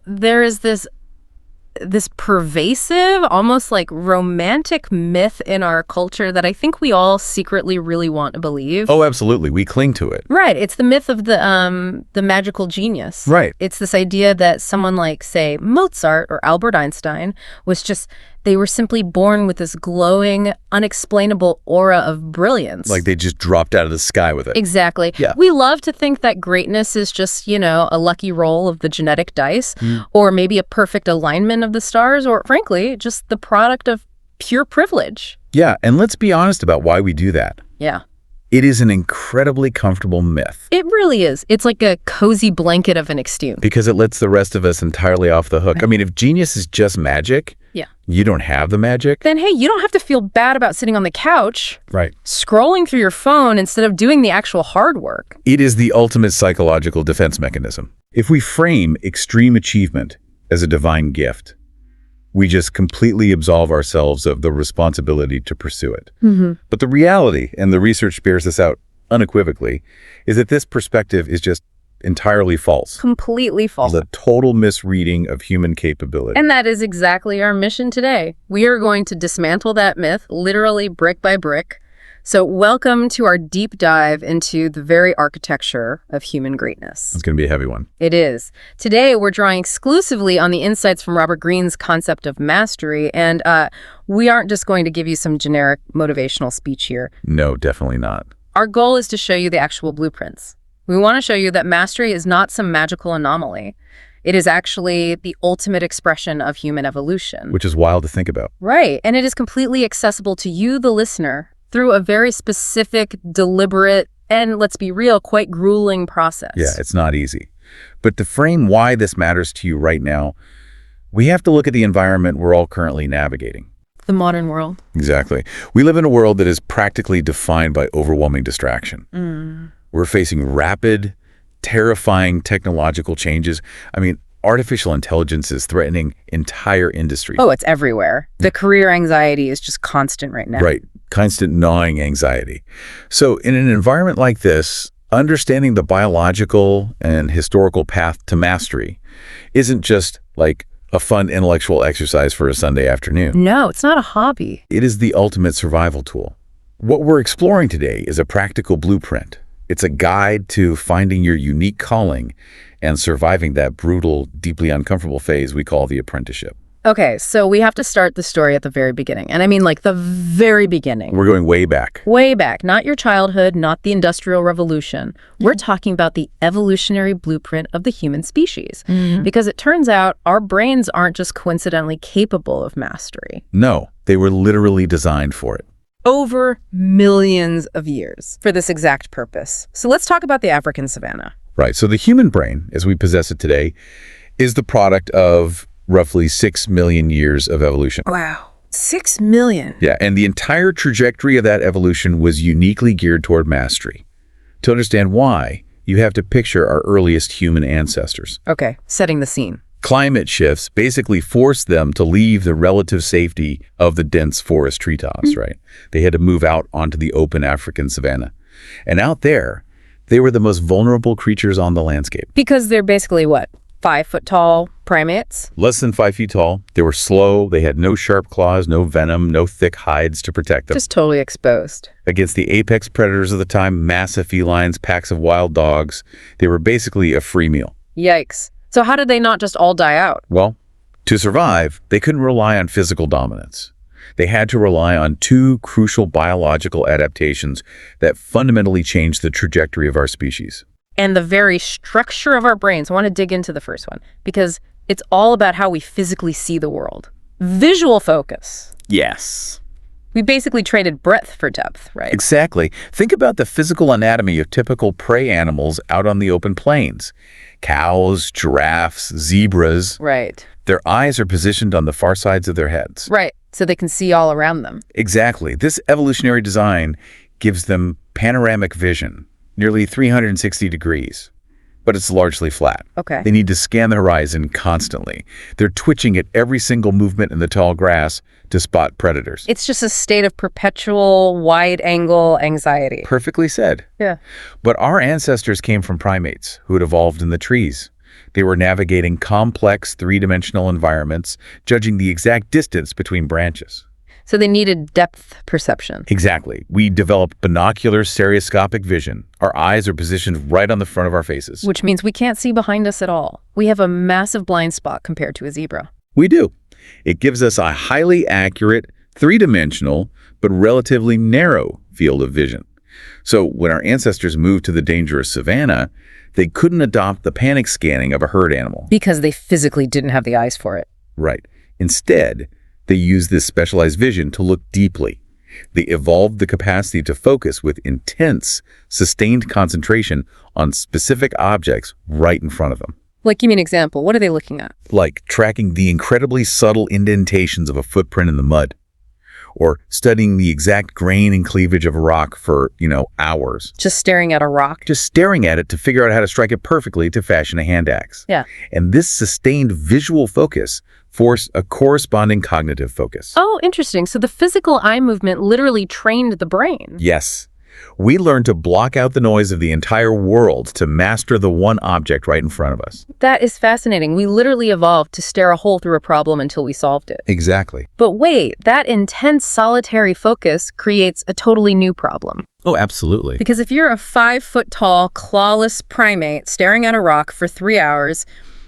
There is this pervasive, almost like romantic myth in our culture that I think we all secretly really want to believe. Oh, absolutely. We cling to it. Right. It's the myth of the magical genius. Right. It's this idea that someone like, say, Mozart or Albert Einstein they were simply born with this glowing, unexplainable aura of brilliance. Like they just dropped out of the sky with it. Exactly. Yeah. We love to think that greatness is just, a lucky roll of the genetic dice, or maybe a perfect alignment of the stars, or frankly, just the product of pure privilege. Yeah, and let's be honest about why we do that. Yeah. It is an incredibly comfortable myth. It really is. It's like a cozy blanket of an extreme. Because it lets the rest of us entirely off the hook. Right. I mean, if genius is just magic, you don't have the magic. Then, hey, you don't have to feel bad about sitting on the couch, right, scrolling through your phone instead of doing the actual hard work. It is the ultimate psychological defense mechanism. If we frame extreme achievement as a divine gift, we just completely absolve ourselves of the responsibility to pursue it. But the reality, and the research bears this out unequivocally, is that this perspective is just entirely false. Completely false. The total misreading of human capability. And that is exactly our mission today. We are going to dismantle that myth, literally brick by brick. So welcome to our deep dive into the very architecture of human greatness. It's going to be a heavy one. It is. Today, we're drawing exclusively on the insights from Robert Greene's concept of mastery. And we aren't just going to give you some generic motivational speech here. No, definitely not. Our goal is to show you the actual blueprints. We want to show you that mastery is not some magical anomaly. It is actually the ultimate expression of human evolution. Which is wild to think about. Right. And it is completely accessible to you, the listener, through a very specific, deliberate, and let's be real, quite grueling process. Yeah, it's not easy. But to frame why this matters to you right now, we have to look at the environment we're all currently navigating. The modern world. Exactly. We live in a world that is practically defined by overwhelming distraction. We're facing rapid, terrifying technological changes. I mean, artificial intelligence is threatening entire industries. Oh, it's everywhere. The career anxiety is just constant right now. Right. Constant gnawing anxiety. So in an environment like this, understanding the biological and historical path to mastery isn't just like a fun intellectual exercise for a Sunday afternoon. No, it's not a hobby. It is the ultimate survival tool. What we're exploring today is a practical blueprint. It's a guide to finding your unique calling and surviving that brutal, deeply uncomfortable phase we call the apprenticeship. Okay, so we have to start the story at the very beginning. And I mean like the very beginning. We're going way back. Way back. Not your childhood, not the Industrial Revolution. We're talking about the evolutionary blueprint of the human species. Because it turns out our brains aren't just coincidentally capable of mastery. No, they were literally designed for it. Over millions of years for this exact purpose. So let's talk about the African savanna. Right. So the human brain, as we possess it today, is the product of roughly 6 million years of evolution. Wow. 6 million? Yeah. And the entire trajectory of that evolution was uniquely geared toward mastery. To understand why, you have to picture our earliest human ancestors. Okay. Setting the scene. Climate shifts basically forced them to leave the relative safety of the dense forest treetops, right? They had to move out onto the open African savanna. And out there, they were the most vulnerable creatures on the landscape. Because they're basically what? 5-foot-tall primates? Less than 5 feet tall. They were slow. They had no sharp claws, no venom, no thick hides to protect them. Just totally exposed. Against the apex predators of the time, massive felines, packs of wild dogs, they were basically a free meal. Yikes. So how did they not just all die out? Well, to survive, they couldn't rely on physical dominance. They had to rely on two crucial biological adaptations that fundamentally changed the trajectory of our species. And the very structure of our brains. I want to dig into the first one because it's all about how we physically see the world. Visual focus. Yes. We basically traded breadth for depth, right? Exactly. Think about the physical anatomy of typical prey animals out on the open plains. Cows, giraffes, zebras. Right. Their eyes are positioned on the far sides of their heads. Right. So they can see all around them. Exactly. This evolutionary design gives them panoramic vision, nearly 360 degrees. But it's largely flat. Okay. They need to scan the horizon constantly. They're twitching at every single movement in the tall grass to spot predators. It's just a state of perpetual wide-angle anxiety. Perfectly said. Yeah. But our ancestors came from primates who had evolved in the trees. They were navigating complex three-dimensional environments, judging the exact distance between branches. So they needed depth perception. Exactly. We developed binocular stereoscopic vision. Our eyes are positioned right on the front of our faces. Which means we can't see behind us at all. We have a massive blind spot compared to a zebra. We do. It gives us a highly accurate, three-dimensional, but relatively narrow field of vision. So when our ancestors moved to the dangerous savanna, they couldn't adopt the panic scanning of a herd animal. Because they physically didn't have the eyes for it. Right. Instead, they used this specialized vision to look deeply. They evolved the capacity to focus with intense, sustained concentration on specific objects right in front of them. Like, give me an example. What are they looking at? Like tracking the incredibly subtle indentations of a footprint in the mud, or studying the exact grain and cleavage of a rock for, hours. Just staring at a rock? Just staring at it to figure out how to strike it perfectly to fashion a hand axe. Yeah. And this sustained visual focus forced a corresponding cognitive focus. Oh, interesting. So the physical eye movement literally trained the brain. Yes. We learned to block out the noise of the entire world to master the one object right in front of us. That is fascinating. We literally evolved to stare a hole through a problem until we solved it. Exactly. But wait, that intense solitary focus creates a totally new problem. Oh, absolutely. Because if you're a 5-foot-tall, clawless primate staring at a rock for 3 hours,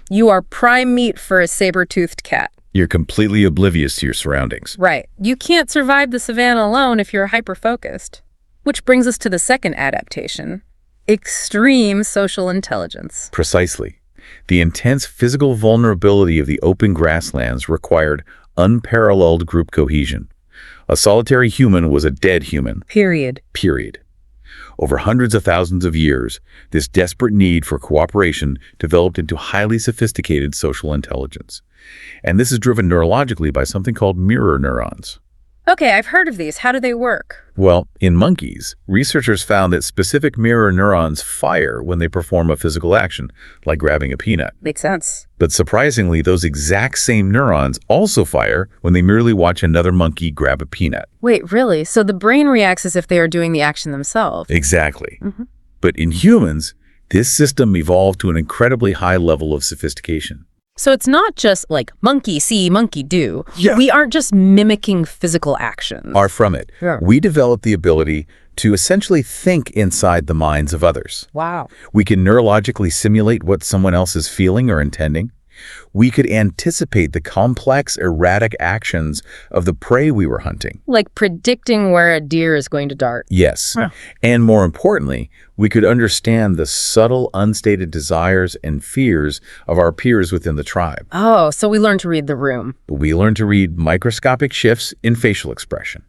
you are prime meat for a saber-toothed cat. You're completely oblivious to your surroundings. Right. You can't survive the savannah alone if you're hyper-focused. Which brings us to the second adaptation, extreme social intelligence. Precisely. The intense physical vulnerability of the open grasslands required unparalleled group cohesion. A solitary human was a dead human. Period. Over hundreds of thousands of years, this desperate need for cooperation developed into highly sophisticated social intelligence. And this is driven neurologically by something called mirror neurons. Okay, I've heard of these. How do they work? Well, in monkeys, researchers found that specific mirror neurons fire when they perform a physical action, like grabbing a peanut. Makes sense. But surprisingly, those exact same neurons also fire when they merely watch another monkey grab a peanut. Wait, really? So the brain reacts as if they are doing the action themselves? Exactly. But in humans, this system evolved to an incredibly high level of sophistication. So it's not just like monkey see, monkey do. Yeah. We aren't just mimicking physical actions. Far from it. Yeah. We developed the ability to essentially think inside the minds of others. Wow. We can neurologically simulate what someone else is feeling or intending. We could anticipate the complex, erratic actions of the prey we were hunting. Like predicting where a deer is going to dart. Yes. Yeah. And more importantly, we could understand the subtle, unstated desires and fears of our peers within the tribe. Oh, so we learned to read the room. We learned to read microscopic shifts in facial expression.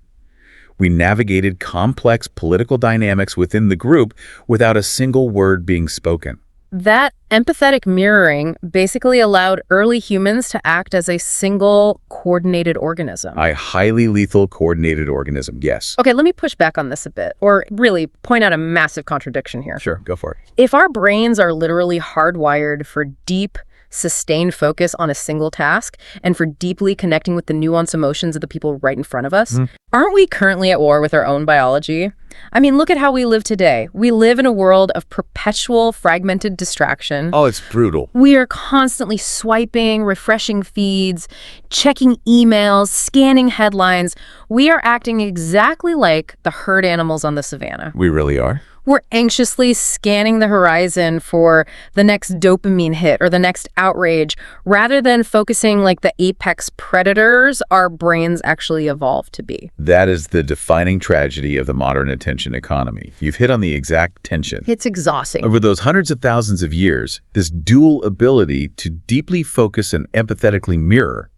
We navigated complex political dynamics within the group without a single word being spoken. That empathetic mirroring basically allowed early humans to act as a single coordinated organism. A highly lethal coordinated organism, yes. Okay, let me push back on this a bit, or really point out a massive contradiction here. Sure, go for it. If our brains are literally hardwired for deep, sustained focus on a single task and for deeply connecting with the nuanced emotions of the people right in front of us, aren't we currently at war with our own biology? I mean, look at how we live today. We live in a world of perpetual fragmented distraction. Oh, it's brutal. We are constantly swiping, refreshing feeds, checking emails, scanning headlines. We are acting exactly like the herd animals on the savannah. We really are. We're anxiously scanning the horizon for the next dopamine hit or the next outrage, rather than focusing like the apex predators our brains actually evolved to be. That is the defining tragedy of the modern attention economy. You've hit on the exact tension. It's exhausting. Over those hundreds of thousands of years, this dual ability to deeply focus and empathetically mirror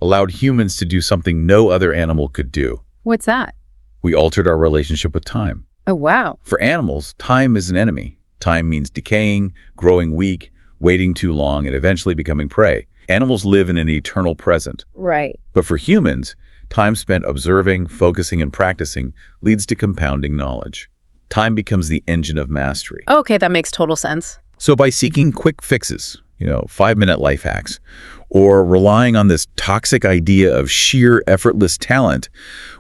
allowed humans to do something no other animal could do. What's that? We altered our relationship with time. Oh, wow. For animals, time is an enemy. Time means decaying, growing weak, waiting too long, and eventually becoming prey. Animals live in an eternal present. Right. But for humans, time spent observing, focusing, and practicing leads to compounding knowledge. Time becomes the engine of mastery. Okay, that makes total sense. So by seeking quick fixes, 5-minute life hacks, or relying on this toxic idea of sheer effortless talent,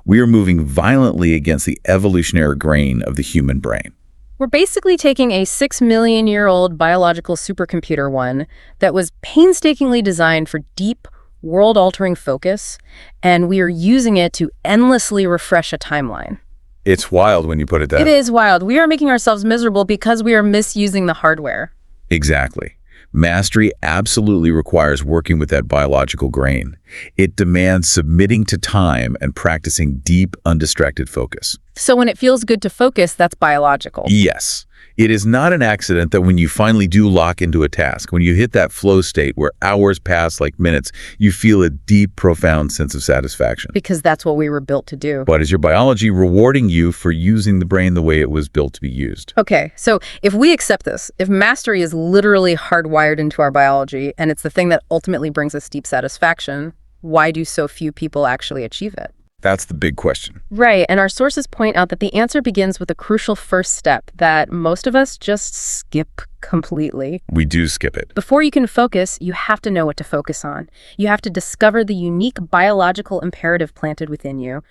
we are moving violently against the evolutionary grain of the human brain. We're basically taking a 6 million-year-old biological supercomputer one that was painstakingly designed for deep, world-altering focus, and we are using it to endlessly refresh a timeline. It's wild when you put it that way. It is wild. We are making ourselves miserable because we are misusing the hardware. Exactly. Mastery absolutely requires working with that biological grain. It demands submitting to time and practicing deep, undistracted focus. So when it feels good to focus, that's biological. Yes. It is not an accident that when you finally do lock into a task, when you hit that flow state where hours pass like minutes, you feel a deep, profound sense of satisfaction. Because that's what we were built to do. But is your biology rewarding you for using the brain the way it was built to be used? Okay, so if we accept this, if mastery is literally hardwired into our biology and it's the thing that ultimately brings us deep satisfaction, why do so few people actually achieve it? That's the big question. Right, and our sources point out that the answer begins with a crucial first step that most of us just skip completely. We do skip it. Before you can focus, you have to know what to focus on. You have to discover the unique biological imperative planted within you.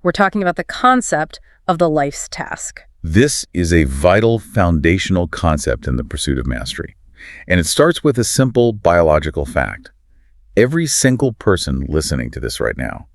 We're talking about the concept of the life's task. This is a vital foundational concept in the pursuit of mastery. And it starts with a simple biological fact. Every single person listening to this right now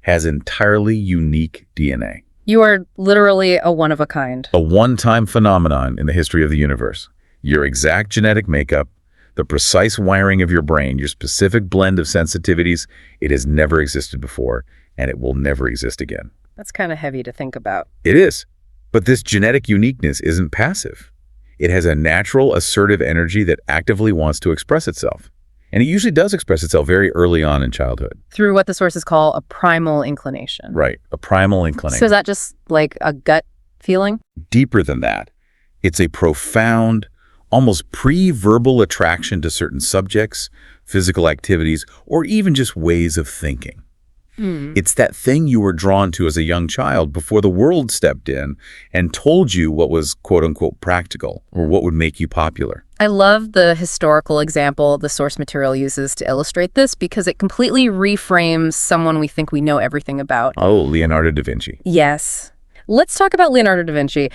has entirely unique DNA. You are literally a one-of-a-kind. A one-time phenomenon in the history of the universe. Your exact genetic makeup, the precise wiring of your brain, your specific blend of sensitivities, it has never existed before, and it will never exist again. That's kind of heavy to think about. It is. But this genetic uniqueness isn't passive. It has a natural, assertive energy that actively wants to express itself. And it usually does express itself very early on in childhood. Through what the sources call a primal inclination. Right, a primal inclination. So is that just like a gut feeling? Deeper than that. It's a profound, almost pre-verbal attraction to certain subjects, physical activities, or even just ways of thinking. It's that thing you were drawn to as a young child before the world stepped in and told you what was quote-unquote practical or what would make you popular. I love the historical example the source material uses to illustrate this because it completely reframes someone we think we know everything about. Oh, Leonardo da Vinci. Yes. Let's talk about Leonardo da Vinci.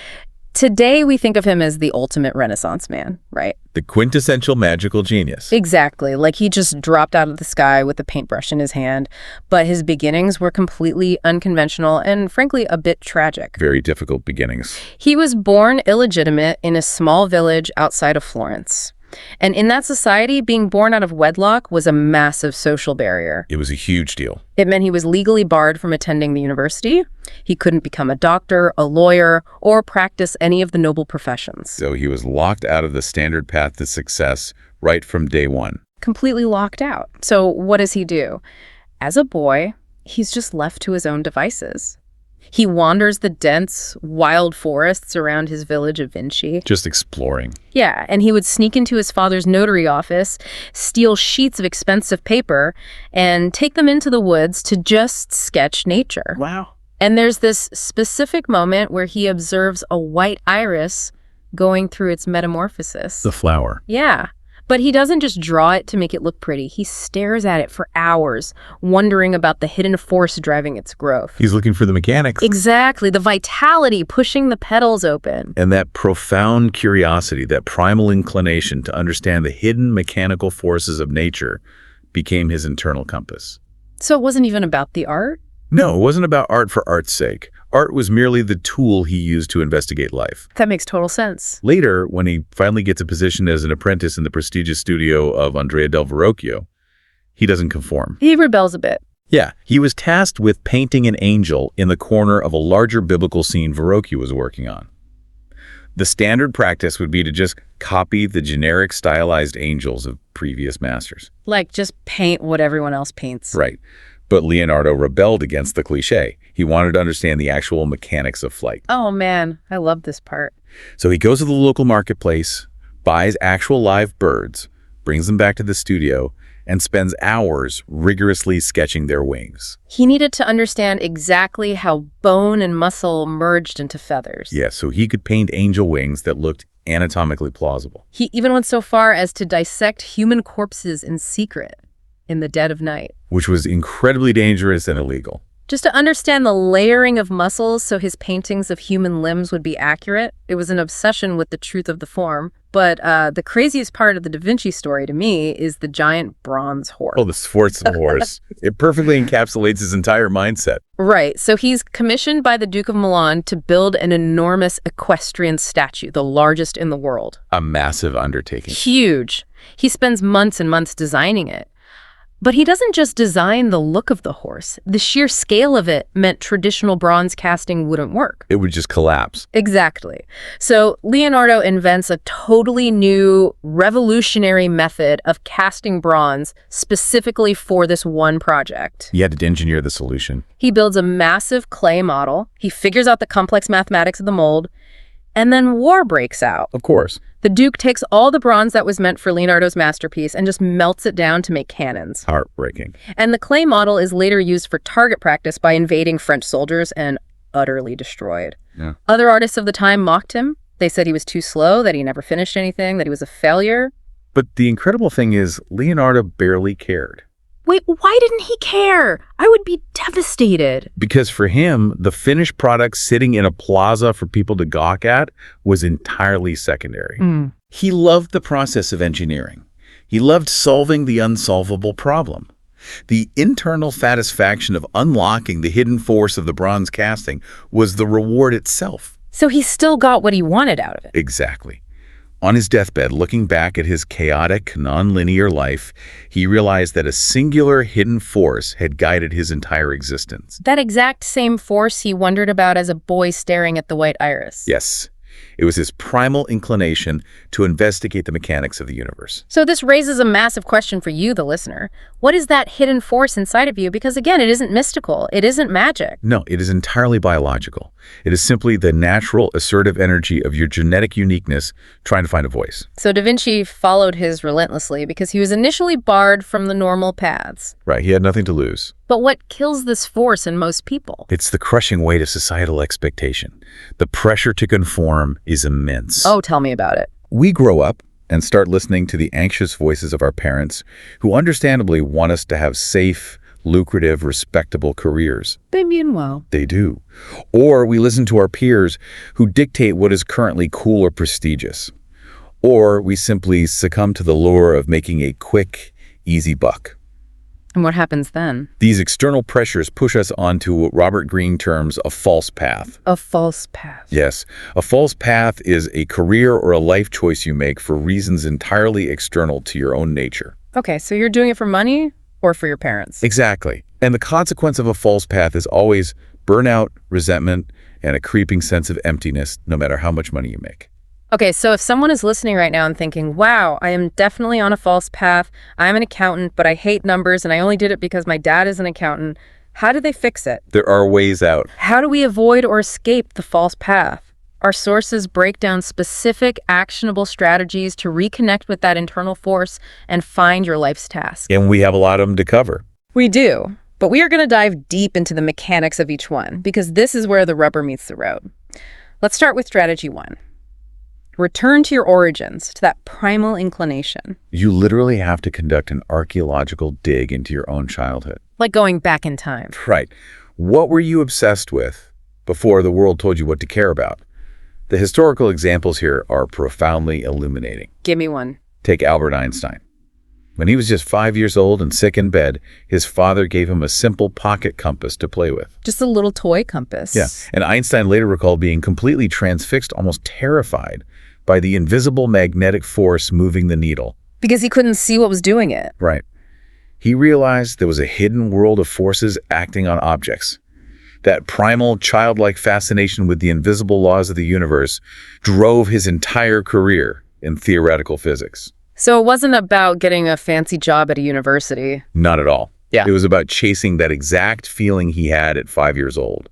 Today, we think of him as the ultimate Renaissance man, right? The quintessential magical genius. Exactly. Like he just dropped out of the sky with a paintbrush in his hand. But his beginnings were completely unconventional and, frankly, a bit tragic. Very difficult beginnings. He was born illegitimate in a small village outside of Florence. And in that society, being born out of wedlock was a massive social barrier. It was a huge deal. It meant he was legally barred from attending the university. He couldn't become a doctor, a lawyer, or practice any of the noble professions. So he was locked out of the standard path to success right from day one. Completely locked out. So what does he do? As a boy, he's just left to his own devices. He wanders the dense, wild forests around his village of Vinci. Just exploring. Yeah, and he would sneak into his father's notary office, steal sheets of expensive paper, and take them into the woods to just sketch nature. Wow. And there's this specific moment where he observes a white iris going through its metamorphosis. The flower. Yeah. But he doesn't just draw it to make it look pretty. He stares at it for hours, wondering about the hidden force driving its growth. He's looking for the mechanics. Exactly. The vitality pushing the petals open. And that profound curiosity, that primal inclination to understand the hidden mechanical forces of nature became his internal compass. So it wasn't even about the art? No, it wasn't about art for art's sake. Art was merely the tool he used to investigate life. That makes total sense. Later, when he finally gets a position as an apprentice in the prestigious studio of Andrea del Verrocchio, he doesn't conform. He rebels a bit. Yeah, he was tasked with painting an angel in the corner of a larger biblical scene Verrocchio was working on. The standard practice would be to just copy the generic stylized angels of previous masters. Like, just paint what everyone else paints. Right. But Leonardo rebelled against the cliché. He wanted to understand the actual mechanics of flight. Oh, man. I love this part. So he goes to the local marketplace, buys actual live birds, brings them back to the studio, and spends hours rigorously sketching their wings. He needed to understand exactly how bone and muscle merged into feathers. Yeah, so he could paint angel wings that looked anatomically plausible. He even went so far as to dissect human corpses in secret in the dead of night. Which was incredibly dangerous and illegal. Just to understand the layering of muscles so his paintings of human limbs would be accurate. It was an obsession with the truth of the form. But the craziest part of the Da Vinci story to me is the giant bronze horse. Oh, the Sforza horse. It perfectly encapsulates his entire mindset. Right. So he's commissioned by the Duke of Milan to build an enormous equestrian statue, the largest in the world. A massive undertaking. Huge. He spends months and months designing it. But he doesn't just design the look of the horse. The sheer scale of it meant traditional bronze casting wouldn't work. It would just collapse. Exactly. So Leonardo invents a totally new, revolutionary method of casting bronze specifically for this one project. He had to engineer the solution. He builds a massive clay model. He figures out the complex mathematics of the mold. And then war breaks out. Of course. The Duke takes all the bronze that was meant for Leonardo's masterpiece and just melts it down to make cannons. Heartbreaking. And the clay model is later used for target practice by invading French soldiers and utterly destroyed. Yeah. Other artists of the time mocked him. They said he was too slow, that he never finished anything, that he was a failure. But the incredible thing is, Leonardo barely cared. Wait, why didn't he care? I would be devastated. Because for him, the finished product sitting in a plaza for people to gawk at was entirely secondary. He loved the process of engineering. He loved solving the unsolvable problem. The internal satisfaction of unlocking the hidden force of the bronze casting was the reward itself. So he still got what he wanted out of it. Exactly. On his deathbed, looking back at his chaotic, non-linear life, he realized that a singular hidden force had guided his entire existence. That exact same force he wondered about as a boy staring at the white iris. Yes. It was his primal inclination to investigate the mechanics of the universe. So this raises a massive question for you, the listener. What is that hidden force inside of you? Because again, it isn't mystical. It isn't magic. No, it is entirely biological. It is simply the natural, assertive energy of your genetic uniqueness trying to find a voice. So Da Vinci followed his relentlessly because he was initially barred from the normal paths. Right, he had nothing to lose. But what kills this force in most people? It's the crushing weight of societal expectation. The pressure to conform is immense. Oh, tell me about it. We grow up and start listening to the anxious voices of our parents who understandably want us to have safe, lucrative, respectable careers. They mean well. They do. Or we listen to our peers who dictate what is currently cool or prestigious. Or we simply succumb to the lure of making a quick, easy buck. And what happens then? These external pressures push us onto what Robert Greene terms a false path. A false path. Yes. A false path is a career or a life choice you make for reasons entirely external to your own nature. Okay, so you're doing it for money or for your parents? Exactly. And the consequence of a false path is always burnout, resentment, and a creeping sense of emptiness, no matter how much money you make. Okay, so if someone is listening right now and thinking, wow, I am definitely on a false path, I'm an accountant, but I hate numbers and I only did it because my dad is an accountant, how do they fix it? There are ways out. How do we avoid or escape the false path? Our sources break down specific, actionable strategies to reconnect with that internal force and find your life's task. And we have a lot of them to cover. We do, but we are going to dive deep into the mechanics of each one because this is where the rubber meets the road. Let's start with strategy 1. Return to your origins, to that primal inclination. You literally have to conduct an archaeological dig into your own childhood. Like going back in time. Right. What were you obsessed with before the world told you what to care about? The historical examples here are profoundly illuminating. Give me one. Take Albert Einstein. When he was just 5 years old and sick in bed, his father gave him a simple pocket compass to play with. Just a little toy compass. Yeah. And Einstein later recalled being completely transfixed, almost terrified, by the invisible magnetic force moving the needle. Because he couldn't see what was doing it. Right. He realized there was a hidden world of forces acting on objects. That primal, childlike fascination with the invisible laws of the universe drove his entire career in theoretical physics. So it wasn't about getting a fancy job at a university. Not at all. Yeah. It was about chasing that exact feeling he had at 5 years old.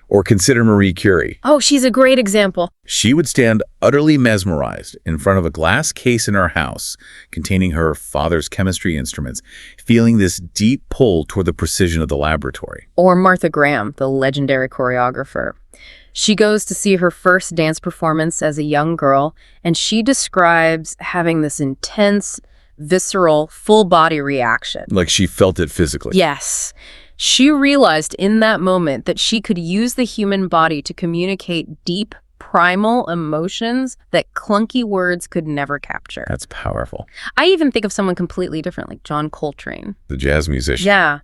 Or consider Marie Curie. Oh, she's a great example. She would stand utterly mesmerized in front of a glass case in her house containing her father's chemistry instruments, feeling this deep pull toward the precision of the laboratory. Or Martha Graham, the legendary choreographer. She goes to see her first dance performance as a young girl, and she describes having this intense, visceral, full-body reaction. Like she felt it physically. Yes. She realized in that moment that she could use the human body to communicate deep, primal emotions that clunky words could never capture. That's powerful. I even think of someone completely different, like John Coltrane. The jazz musician. Yeah.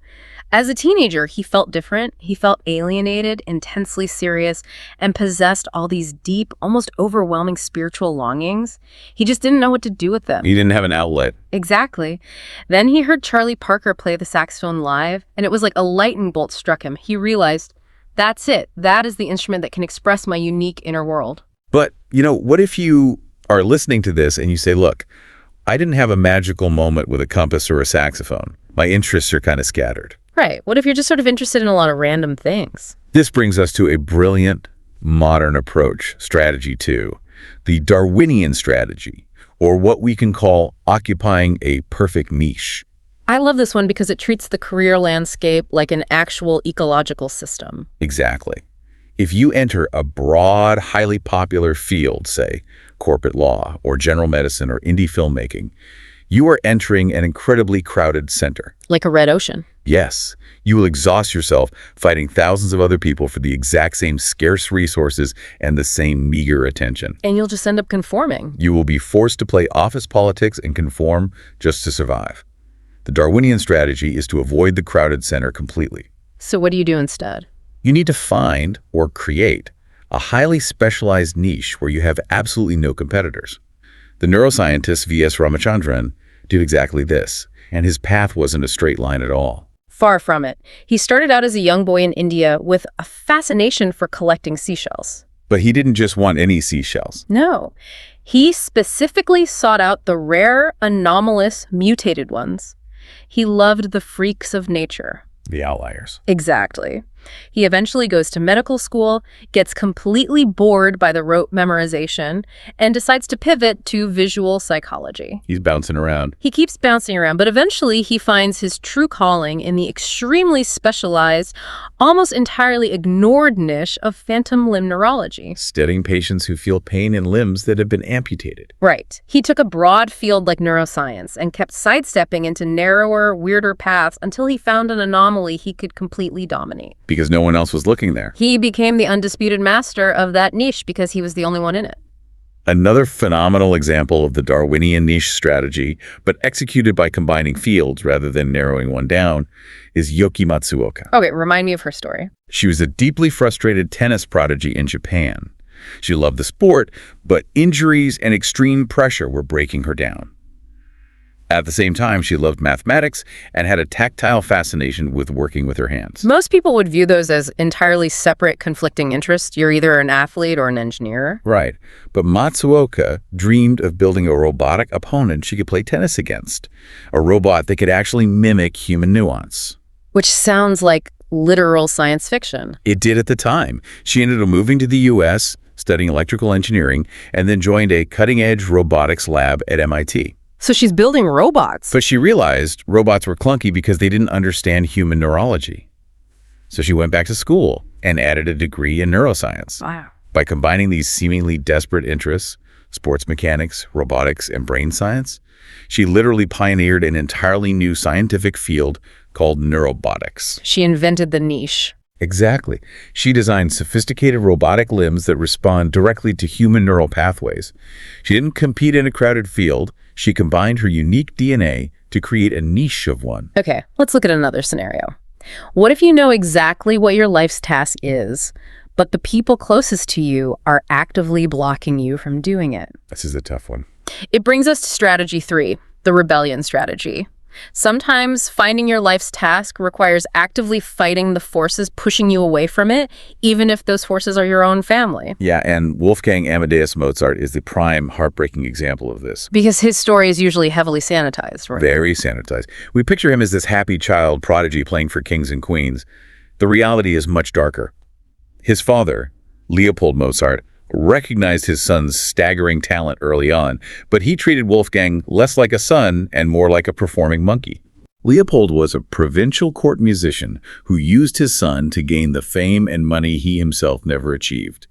As a teenager, he felt different. He felt alienated, intensely serious, and possessed all these deep, almost overwhelming spiritual longings. He just didn't know what to do with them. He didn't have an outlet. Exactly. Then he heard Charlie Parker play the saxophone live, and it was like a lightning bolt struck him. He realized, that's it. That is the instrument that can express my unique inner world. But, what if you are listening to this and you say, look, I didn't have a magical moment with a compass or a saxophone. My interests are kind of scattered. Right. What if you're just sort of interested in a lot of random things? This brings us to a brilliant modern approach, strategy 2, the Darwinian strategy, or what we can call occupying a perfect niche. I love this one because it treats the career landscape like an actual ecological system. Exactly. If you enter a broad, highly popular field, say corporate law or general medicine or indie filmmaking, you are entering an incredibly crowded center. Like a red ocean. Yes, you will exhaust yourself fighting thousands of other people for the exact same scarce resources and the same meager attention. And you'll just end up conforming. You will be forced to play office politics and conform just to survive. The Darwinian strategy is to avoid the crowded center completely. So what do you do instead? You need to find or create a highly specialized niche where you have absolutely no competitors. The neuroscientist V.S. Ramachandran did exactly this, and his path wasn't a straight line at all. Far from it. He started out as a young boy in India with a fascination for collecting seashells. But he didn't just want any seashells. No. He specifically sought out the rare, anomalous, mutated ones. He loved the freaks of nature. The outliers. Exactly. He eventually goes to medical school, gets completely bored by the rote memorization, and decides to pivot to visual psychology. He's bouncing around. He keeps bouncing around, but eventually he finds his true calling in the extremely specialized, almost entirely ignored niche of phantom limb neurology. Studying patients who feel pain in limbs that have been amputated. Right. He took a broad field like neuroscience and kept sidestepping into narrower, weirder paths until he found an anomaly he could completely dominate. Because no one else was looking there. He became the undisputed master of that niche because he was the only one in it. Another phenomenal example of the Darwinian niche strategy, but executed by combining fields rather than narrowing one down, is Yoki Matsuoka. Okay, remind me of her story. She was a deeply frustrated tennis prodigy in Japan. She loved the sport, but injuries and extreme pressure were breaking her down. At the same time, she loved mathematics and had a tactile fascination with working with her hands. Most people would view those as entirely separate, conflicting interests. You're either an athlete or an engineer. Right. But Matsuoka dreamed of building a robotic opponent she could play tennis against, a robot that could actually mimic human nuance. Which sounds like literal science fiction. It did at the time. She ended up moving to the U.S., studying electrical engineering, and then joined a cutting-edge robotics lab at MIT. So she's building robots. But she realized robots were clunky because they didn't understand human neurology. So she went back to school and added a degree in neuroscience. Wow. By combining these seemingly desperate interests, sports mechanics, robotics, and brain science, she literally pioneered an entirely new scientific field called neurobotics. She invented the niche. Exactly. She designed sophisticated robotic limbs that respond directly to human neural pathways. She didn't compete in a crowded field. She combined her unique DNA to create a niche of one. Okay, let's look at another scenario. What if you know exactly what your life's task is, but the people closest to you are actively blocking you from doing it? This is a tough one. It brings us to strategy 3, the rebellion strategy. Sometimes finding your life's task requires actively fighting the forces pushing you away from it, even if those forces are your own family. Yeah, and Wolfgang Amadeus Mozart is the prime heartbreaking example of this. Because his story is usually heavily sanitized, right? Very sanitized. We picture him as this happy child prodigy playing for kings and queens. The reality is much darker. His father, Leopold Mozart, recognized his son's staggering talent early on, but he treated Wolfgang less like a son and more like a performing monkey. Leopold was a provincial court musician who used his son to gain the fame and money he himself never achieved.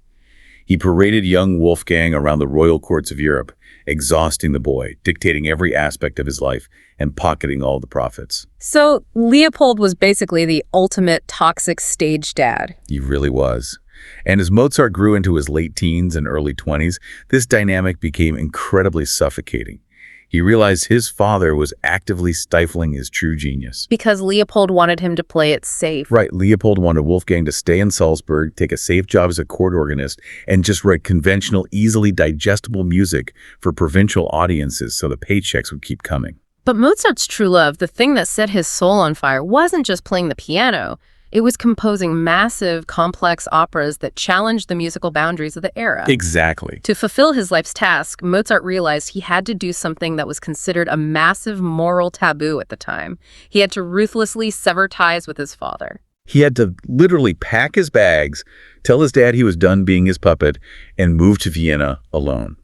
He paraded young Wolfgang around the royal courts of Europe, exhausting the boy, dictating every aspect of his life, and pocketing all the profits. So Leopold was basically the ultimate toxic stage dad. He really was. And as Mozart grew into his late teens and early 20s, this dynamic became incredibly suffocating. He realized his father was actively stifling his true genius. Because Leopold wanted him to play it safe. Right, Leopold wanted Wolfgang to stay in Salzburg, take a safe job as a court organist, and just write conventional, easily digestible music for provincial audiences so the paychecks would keep coming. But Mozart's true love, the thing that set his soul on fire, wasn't just playing the piano. It was composing massive, complex operas that challenged the musical boundaries of the era. Exactly. To fulfill his life's task, Mozart realized he had to do something that was considered a massive moral taboo at the time. He had to ruthlessly sever ties with his father. He had to literally pack his bags, tell his dad he was done being his puppet, and move to Vienna alone.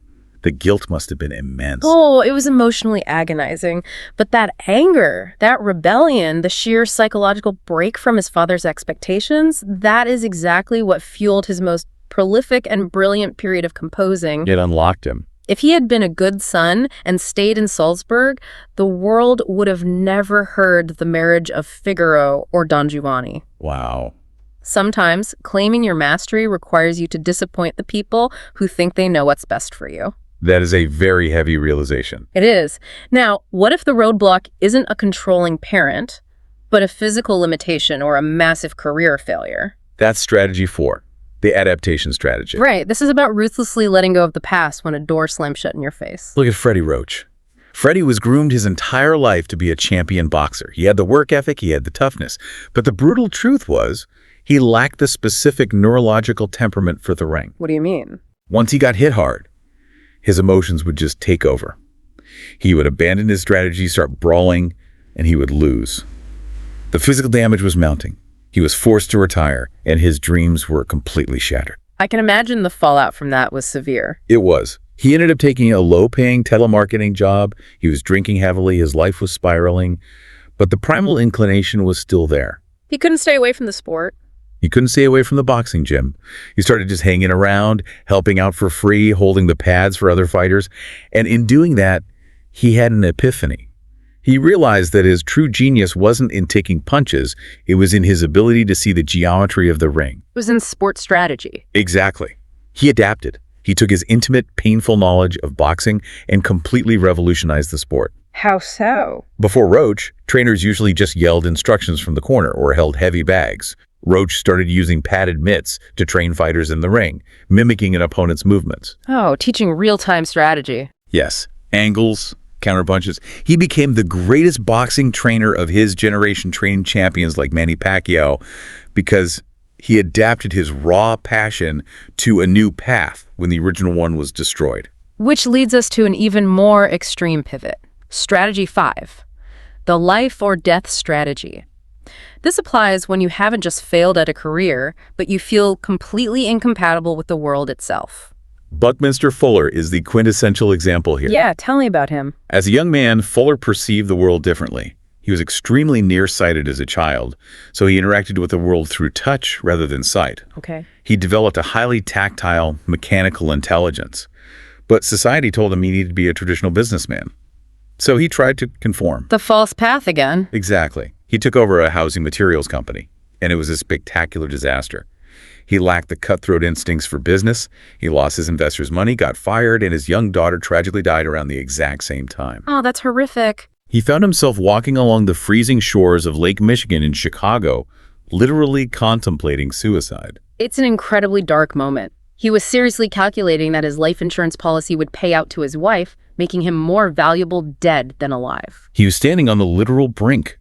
The guilt must have been immense. Oh, it was emotionally agonizing. But that anger, that rebellion, the sheer psychological break from his father's expectations, that is exactly what fueled his most prolific and brilliant period of composing. It unlocked him. If he had been a good son and stayed in Salzburg, the world would have never heard the marriage of Figaro or Don Giovanni. Wow. Sometimes claiming your mastery requires you to disappoint the people who think they know what's best for you. That is a very heavy realization. It is. Now, what if the roadblock isn't a controlling parent, but a physical limitation or a massive career failure? That's strategy 4, the adaptation strategy. Right. This is about ruthlessly letting go of the past when a door slams shut in your face. Look at Freddie Roach. Freddie was groomed his entire life to be a champion boxer. He had the work ethic, he had the toughness. But the brutal truth was, he lacked the specific neurological temperament for the ring. What do you mean? Once he got hit hard, his emotions would just take over. He would abandon his strategy, start brawling, and he would lose. The physical damage was mounting. He was forced to retire, and his dreams were completely shattered. I can imagine the fallout from that was severe. It was. He ended up taking a low-paying telemarketing job. He was drinking heavily. His life was spiraling. But the primal inclination was still there. He couldn't stay away from the sport. He couldn't stay away from the boxing gym. He started just hanging around, helping out for free, holding the pads for other fighters. And in doing that, he had an epiphany. He realized that his true genius wasn't in taking punches. It was in his ability to see the geometry of the ring. It was in sports strategy. Exactly. He adapted. He took his intimate, painful knowledge of boxing and completely revolutionized the sport. How so? Before Roach, trainers usually just yelled instructions from the corner or held heavy bags. Roach started using padded mitts to train fighters in the ring, mimicking an opponent's movements. Oh, teaching real-time strategy. Yes, angles, counterpunches. He became the greatest boxing trainer of his generation, training champions like Manny Pacquiao, because he adapted his raw passion to a new path when the original one was destroyed. Which leads us to an even more extreme pivot. Strategy 5, the life or death strategy. This applies when you haven't just failed at a career, but you feel completely incompatible with the world itself. Buckminster Fuller is the quintessential example here. Yeah, tell me about him. As a young man, Fuller perceived the world differently. He was extremely nearsighted as a child, so he interacted with the world through touch rather than sight. Okay. He developed a highly tactile, mechanical intelligence. But society told him he needed to be a traditional businessman. So he tried to conform. The false path again. Exactly. He took over a housing materials company, and it was a spectacular disaster. He lacked the cutthroat instincts for business. He lost his investors' money, got fired, and his young daughter tragically died around the exact same time. Oh, that's horrific. He found himself walking along the freezing shores of Lake Michigan in Chicago, literally contemplating suicide. It's an incredibly dark moment. He was seriously calculating that his life insurance policy would pay out to his wife, making him more valuable dead than alive. He was standing on the literal brink.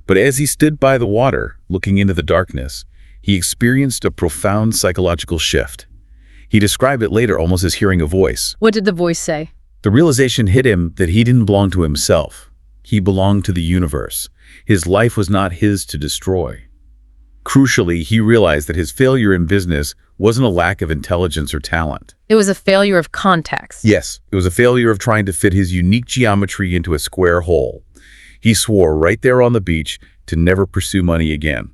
But as he stood by the water, looking into the darkness, he experienced a profound psychological shift. He described it later almost as hearing a voice. What did the voice say? The realization hit him that he didn't belong to himself. He belonged to the universe. His life was not his to destroy. Crucially, he realized that his failure in business wasn't a lack of intelligence or talent. It was a failure of context. Yes, it was a failure of trying to fit his unique geometry into a square hole. He swore right there on the beach to never pursue money again.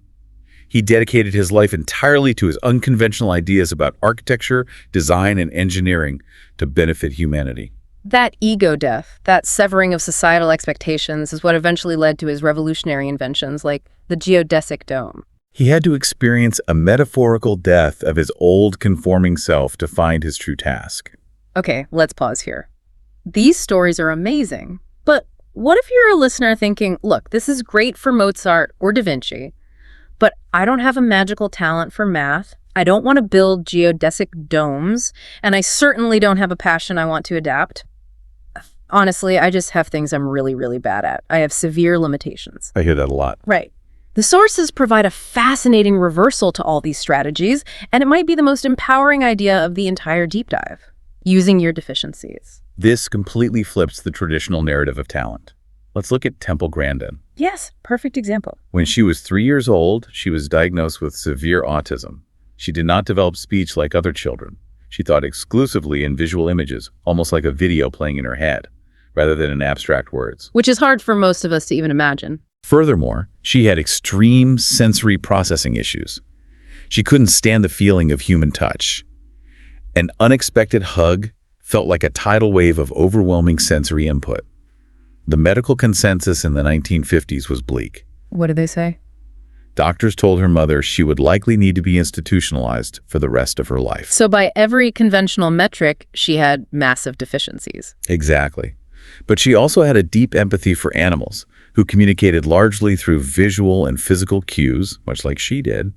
He dedicated his life entirely to his unconventional ideas about architecture, design, and engineering to benefit humanity. That ego death, that severing of societal expectations, is what eventually led to his revolutionary inventions like the geodesic dome. He had to experience a metaphorical death of his old conforming self to find his true task. Okay, let's pause here. These stories are amazing, but what if you're a listener thinking, look, this is great for Mozart or Da Vinci, but I don't have a magical talent for math, I don't want to build geodesic domes, and I certainly don't have a passion I want to adapt. Honestly, I just have things I'm really, really bad at. I have severe limitations. I hear that a lot. Right. The sources provide a fascinating reversal to all these strategies, and it might be the most empowering idea of the entire deep dive, using your deficiencies. This completely flips the traditional narrative of talent. Let's look at Temple Grandin. Yes, perfect example. When she was 3 years old, she was diagnosed with severe autism. She did not develop speech like other children. She thought exclusively in visual images, almost like a video playing in her head, rather than in abstract words. Which is hard for most of us to even imagine. Furthermore, she had extreme sensory processing issues. She couldn't stand the feeling of human touch. An unexpected hug felt like a tidal wave of overwhelming sensory input. The medical consensus in the 1950s was bleak. What did they say? Doctors told her mother she would likely need to be institutionalized for the rest of her life. So by every conventional metric, she had massive deficiencies. Exactly. But she also had a deep empathy for animals, who communicated largely through visual and physical cues, much like she did,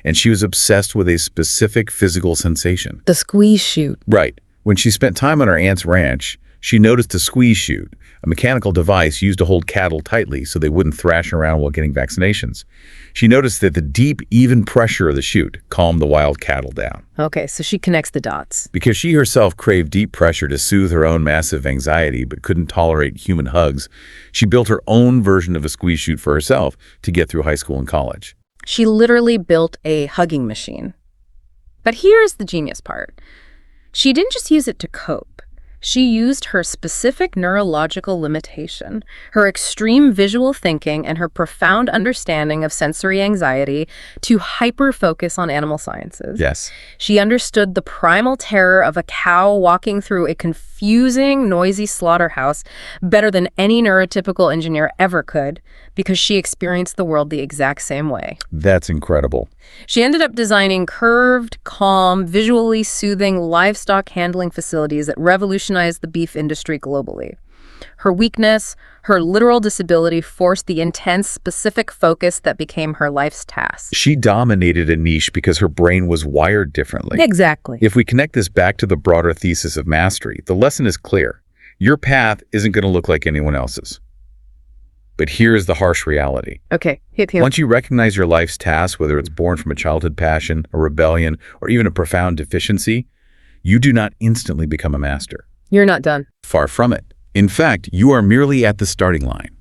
and she was obsessed with a specific physical sensation. The squeeze chute. Right. When she spent time on her aunt's ranch, she noticed a squeeze chute, a mechanical device used to hold cattle tightly so they wouldn't thrash around while getting vaccinations. She noticed that the deep, even pressure of the chute calmed the wild cattle down. Okay, so she connects the dots. Because she herself craved deep pressure to soothe her own massive anxiety but couldn't tolerate human hugs, she built her own version of a squeeze chute for herself to get through high school and college. She literally built a hugging machine. But here's the genius part. She didn't just use it to cope. She used her specific neurological limitation, her extreme visual thinking, and her profound understanding of sensory anxiety to hyper-focus on animal sciences. Yes. She understood the primal terror of a cow walking through a confusing, noisy slaughterhouse better than any neurotypical engineer ever could, because she experienced the world the exact same way. That's incredible. She ended up designing curved, calm, visually soothing livestock handling facilities that revolutionized the beef industry globally. Her weakness, her literal disability, forced the intense, specific focus that became her life's task. She dominated a niche because her brain was wired differently. Exactly. If we connect this back to the broader thesis of mastery, the lesson is clear. Your path isn't going to look like anyone else's. But here's the harsh reality. Okay, hit him. Once you recognize your life's task, whether it's born from a childhood passion, a rebellion, or even a profound deficiency, you do not instantly become a master. You're not done. Far from it. In fact, you are merely at the starting line.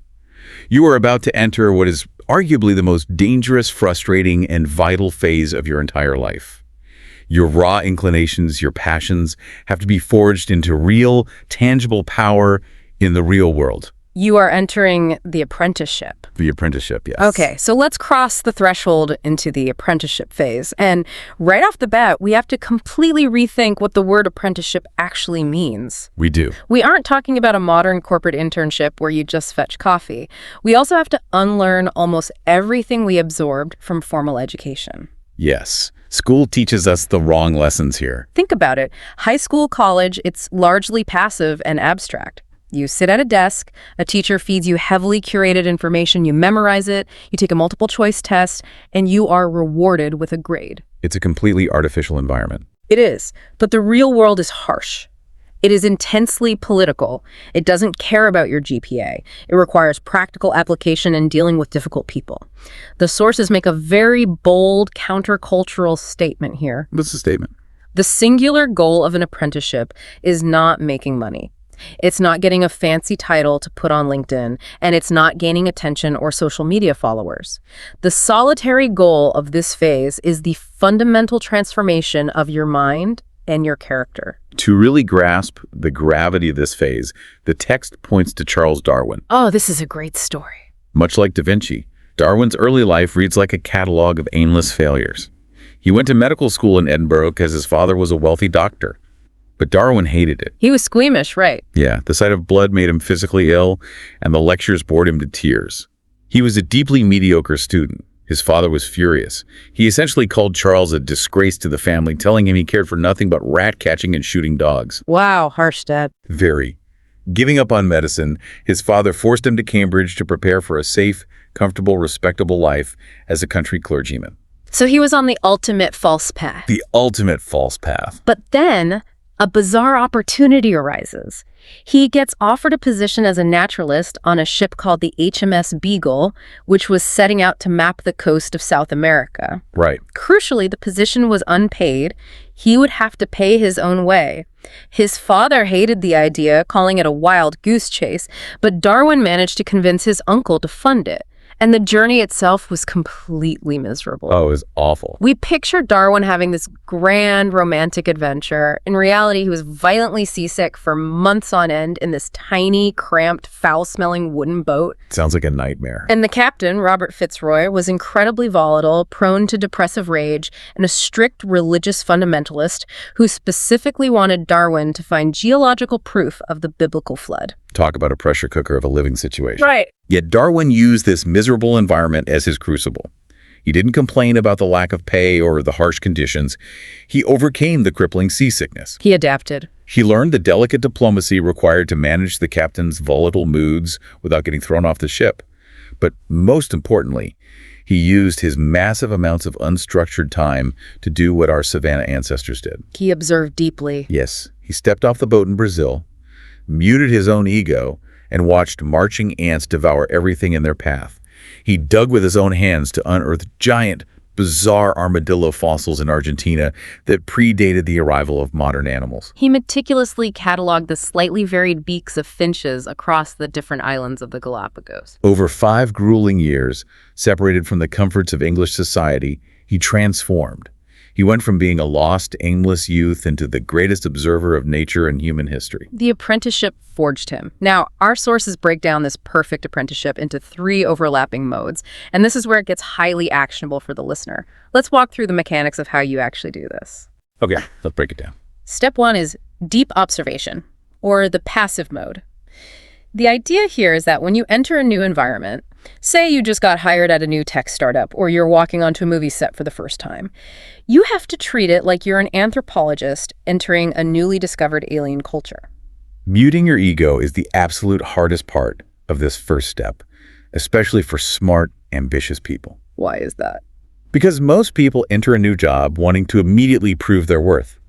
You are about to enter what is arguably the most dangerous, frustrating, and vital phase of your entire life. Your raw inclinations, your passions, have to be forged into real, tangible power in the real world. You are entering the apprenticeship. The apprenticeship, yes. Okay, so let's cross the threshold into the apprenticeship phase. And right off the bat, we have to completely rethink what the word apprenticeship actually means. We do. We aren't talking about a modern corporate internship where you just fetch coffee. We also have to unlearn almost everything we absorbed from formal education. Yes. School teaches us the wrong lessons here. Think about it. High school, college, it's largely passive and abstract. You sit at a desk, a teacher feeds you heavily curated information, you memorize it, you take a multiple choice test, and you are rewarded with a grade. It's a completely artificial environment. It is, but the real world is harsh. It is intensely political. It doesn't care about your GPA. It requires practical application and dealing with difficult people. The sources make a very bold, countercultural statement here. What's the statement? The singular goal of an apprenticeship is not making money. It's not getting a fancy title to put on LinkedIn, and it's not gaining attention or social media followers. The solitary goal of this phase is the fundamental transformation of your mind and your character. To really grasp the gravity of this phase, the text points to Charles Darwin. Oh, this is a great story. Much like Da Vinci, Darwin's early life reads like a catalog of aimless failures. He went to medical school in Edinburgh because his father was a wealthy doctor. But Darwin hated it. He was squeamish, right? Yeah, the sight of blood made him physically ill, and the lectures bored him to tears. He was a deeply mediocre student. His father was furious. He essentially called Charles a disgrace to the family, telling him he cared for nothing but rat catching and shooting dogs. Wow, harsh, Dad. Very. Giving up on medicine, his father forced him to Cambridge to prepare for a safe, comfortable, respectable life as a country clergyman. So he was on the ultimate false path. The ultimate false path. But then a bizarre opportunity arises. He gets offered a position as a naturalist on a ship called the HMS Beagle, which was setting out to map the coast of South America. Right. Crucially, the position was unpaid. He would have to pay his own way. His father hated the idea, calling it a wild goose chase, but Darwin managed to convince his uncle to fund it. And the journey itself was completely miserable. Oh, it was awful. We picture Darwin having this grand romantic adventure. In reality, he was violently seasick for months on end in this tiny, cramped, foul-smelling wooden boat. Sounds like a nightmare. And the captain, Robert Fitzroy, was incredibly volatile, prone to depressive rage, and a strict religious fundamentalist who specifically wanted Darwin to find geological proof of the biblical flood. Talk about a pressure cooker of a living situation. Right. Yet Darwin used this miserable environment as his crucible. He didn't complain about the lack of pay or the harsh conditions. He overcame the crippling seasickness. He adapted. He learned the delicate diplomacy required to manage the captain's volatile moods without getting thrown off the ship. But most importantly, he used his massive amounts of unstructured time to do what our savanna ancestors did. He observed deeply. Yes, he stepped off the boat in Brazil, muted his own ego, and watched marching ants devour everything in their path. He dug with his own hands to unearth giant, bizarre armadillo fossils in Argentina that predated the arrival of modern animals. He meticulously cataloged the slightly varied beaks of finches across the different islands of the Galapagos. Over 5 grueling years, separated from the comforts of English society, he transformed. He went from being a lost, aimless youth into the greatest observer of nature and human history. The apprenticeship forged him. Now, our sources break down this perfect apprenticeship into 3 overlapping modes, and this is where it gets highly actionable for the listener. Let's walk through the mechanics of how you actually do this. Okay, let's break it down. Step 1 is deep observation, or the passive mode. The idea here is that when you enter a new environment, say you just got hired at a new tech startup or you're walking onto a movie set for the first time, you have to treat it like you're an anthropologist entering a newly discovered alien culture. Muting your ego is the absolute hardest part of this first step, especially for smart, ambitious people. Why is that? Because most people enter a new job wanting to immediately prove their worth.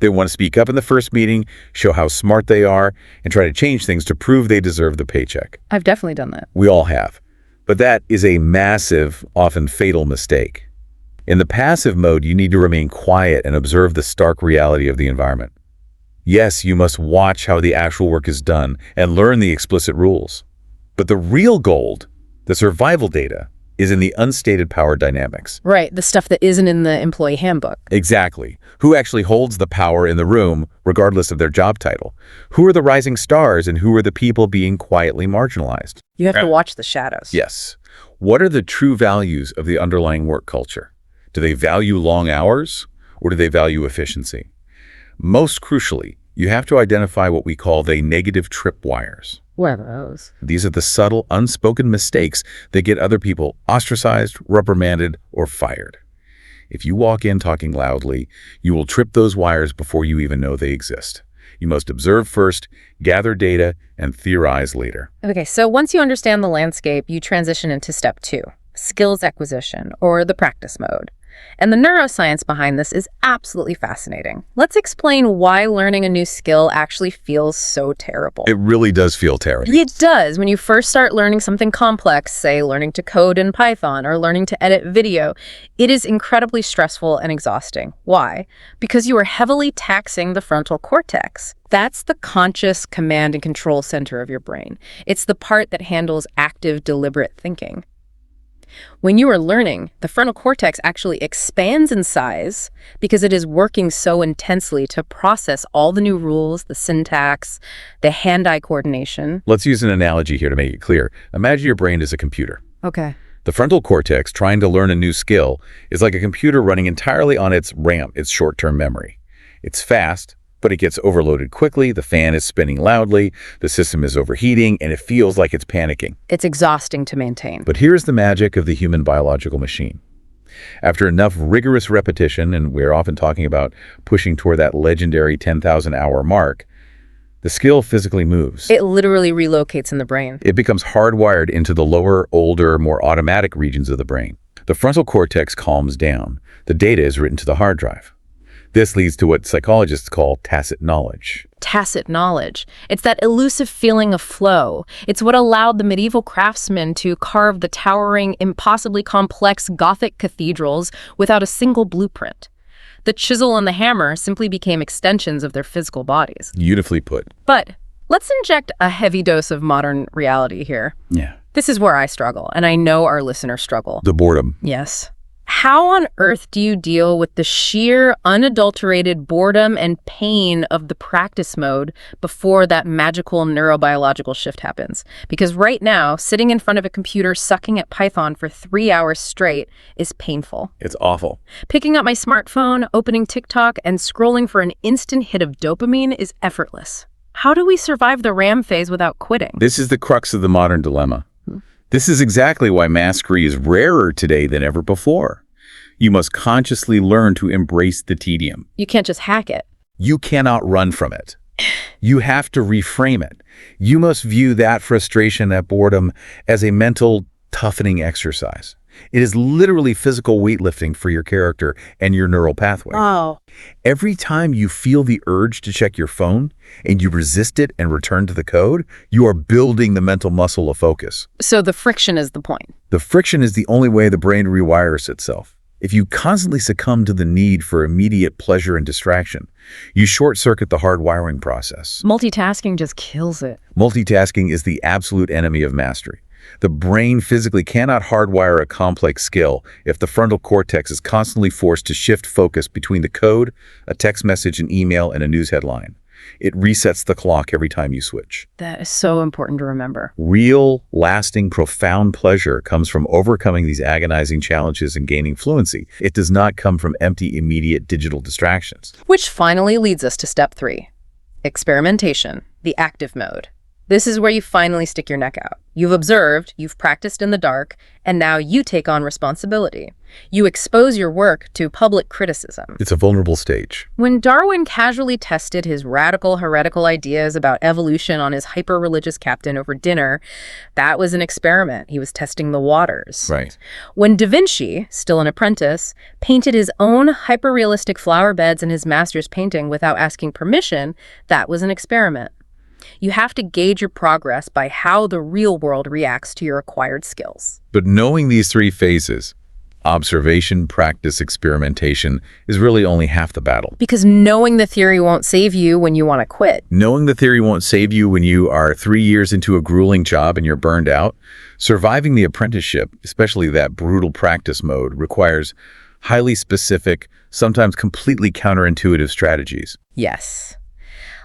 They want to speak up in the first meeting, show how smart they are, and try to change things to prove they deserve the paycheck. I've definitely done that. We all have. But that is a massive, often fatal mistake. In the passive mode, you need to remain quiet and observe the stark reality of the environment. Yes, you must watch how the actual work is done and learn the explicit rules. But the real gold, the survival data, is in the unstated power dynamics. Right, the stuff that isn't in the employee handbook. Exactly. Who actually holds the power in the room, regardless of their job title? Who are the rising stars and who are the people being quietly marginalized? You have to watch the shadows. Yes. What are the true values of the underlying work culture? Do they value long hours or do they value efficiency? Most crucially, you have to identify what we call the negative tripwires. What are those? These are the subtle, unspoken mistakes that get other people ostracized, reprimanded, or fired. If you walk in talking loudly, you will trip those wires before you even know they exist. You must observe first, gather data, and theorize later. Okay, so once you understand the landscape, you transition into step 2, skills acquisition, or the practice mode. And the neuroscience behind this is absolutely fascinating. Let's explain why learning a new skill actually feels so terrible. It really does feel terrible. It does. When you first start learning something complex, say learning to code in Python or learning to edit video, it is incredibly stressful and exhausting. Why? Because you are heavily taxing the frontal cortex. That's the conscious command and control center of your brain. It's the part that handles active, deliberate thinking. When you are learning, the frontal cortex actually expands in size because it is working so intensely to process all the new rules, the syntax, the hand-eye coordination. Let's use an analogy here to make it clear. Imagine your brain is a computer. Okay. The frontal cortex, trying to learn a new skill, is like a computer running entirely on its RAM, its short-term memory. It's fast, But it gets overloaded quickly, the fan is spinning loudly, the system is overheating, and it feels like it's panicking. It's exhausting to maintain. But here's the magic of the human biological machine. After enough rigorous repetition, and we're often talking about pushing toward that legendary 10,000-hour mark, the skill physically moves. It literally relocates in the brain. It becomes hardwired into the lower, older, more automatic regions of the brain. The frontal cortex calms down. The data is written to the hard drive. This leads to what psychologists call tacit knowledge. Tacit knowledge. It's that elusive feeling of flow. It's what allowed the medieval craftsmen to carve the towering, impossibly complex Gothic cathedrals without a single blueprint. The chisel and the hammer simply became extensions of their physical bodies. Beautifully put. But let's inject a heavy dose of modern reality here. Yeah. This is where I struggle, and I know our listeners struggle. The boredom. Yes. How on earth do you deal with the sheer, unadulterated boredom and pain of the practice mode before that magical neurobiological shift happens? Because right now, sitting in front of a computer sucking at Python for 3 hours straight is painful. It's awful. Picking up my smartphone, opening TikTok, and scrolling for an instant hit of dopamine is effortless. How do we survive the RAM phase without quitting? This is the crux of the modern dilemma. This is exactly why mastery is rarer today than ever before. You must consciously learn to embrace the tedium. You can't just hack it. You cannot run from it. You have to reframe it. You must view that frustration, that boredom, as a mental toughening exercise. It is literally physical weightlifting for your character and your neural pathway. Oh. Every time you feel the urge to check your phone and you resist it and return to the code, you are building the mental muscle of focus. So the friction is the point. The friction is the only way the brain rewires itself. If you constantly succumb to the need for immediate pleasure and distraction, you short-circuit the hardwiring process. Multitasking just kills it. Multitasking is the absolute enemy of mastery. The brain physically cannot hardwire a complex skill if the frontal cortex is constantly forced to shift focus between the code, a text message, an email, and a news headline. It resets the clock every time you switch. That is so important to remember. Real, lasting, profound pleasure comes from overcoming these agonizing challenges and gaining fluency. It does not come from empty, immediate digital distractions. Which finally leads us to step 3. Experimentation, the active mode. This is where you finally stick your neck out. You've observed, you've practiced in the dark, and now you take on responsibility. You expose your work to public criticism. It's a vulnerable stage. When Darwin casually tested his radical, heretical ideas about evolution on his hyper-religious captain over dinner, that was an experiment. He was testing the waters. Right. When Da Vinci, still an apprentice, painted his own hyper-realistic flower beds in his master's painting without asking permission, that was an experiment. You have to gauge your progress by how the real world reacts to your acquired skills. But knowing these 3 phases, observation, practice, experimentation, is really only half the battle. Because knowing the theory won't save you when you want to quit. Knowing the theory won't save you when you are 3 years into a grueling job and you're burned out. Surviving the apprenticeship, especially that brutal practice mode, requires highly specific, sometimes completely counterintuitive strategies. Yes.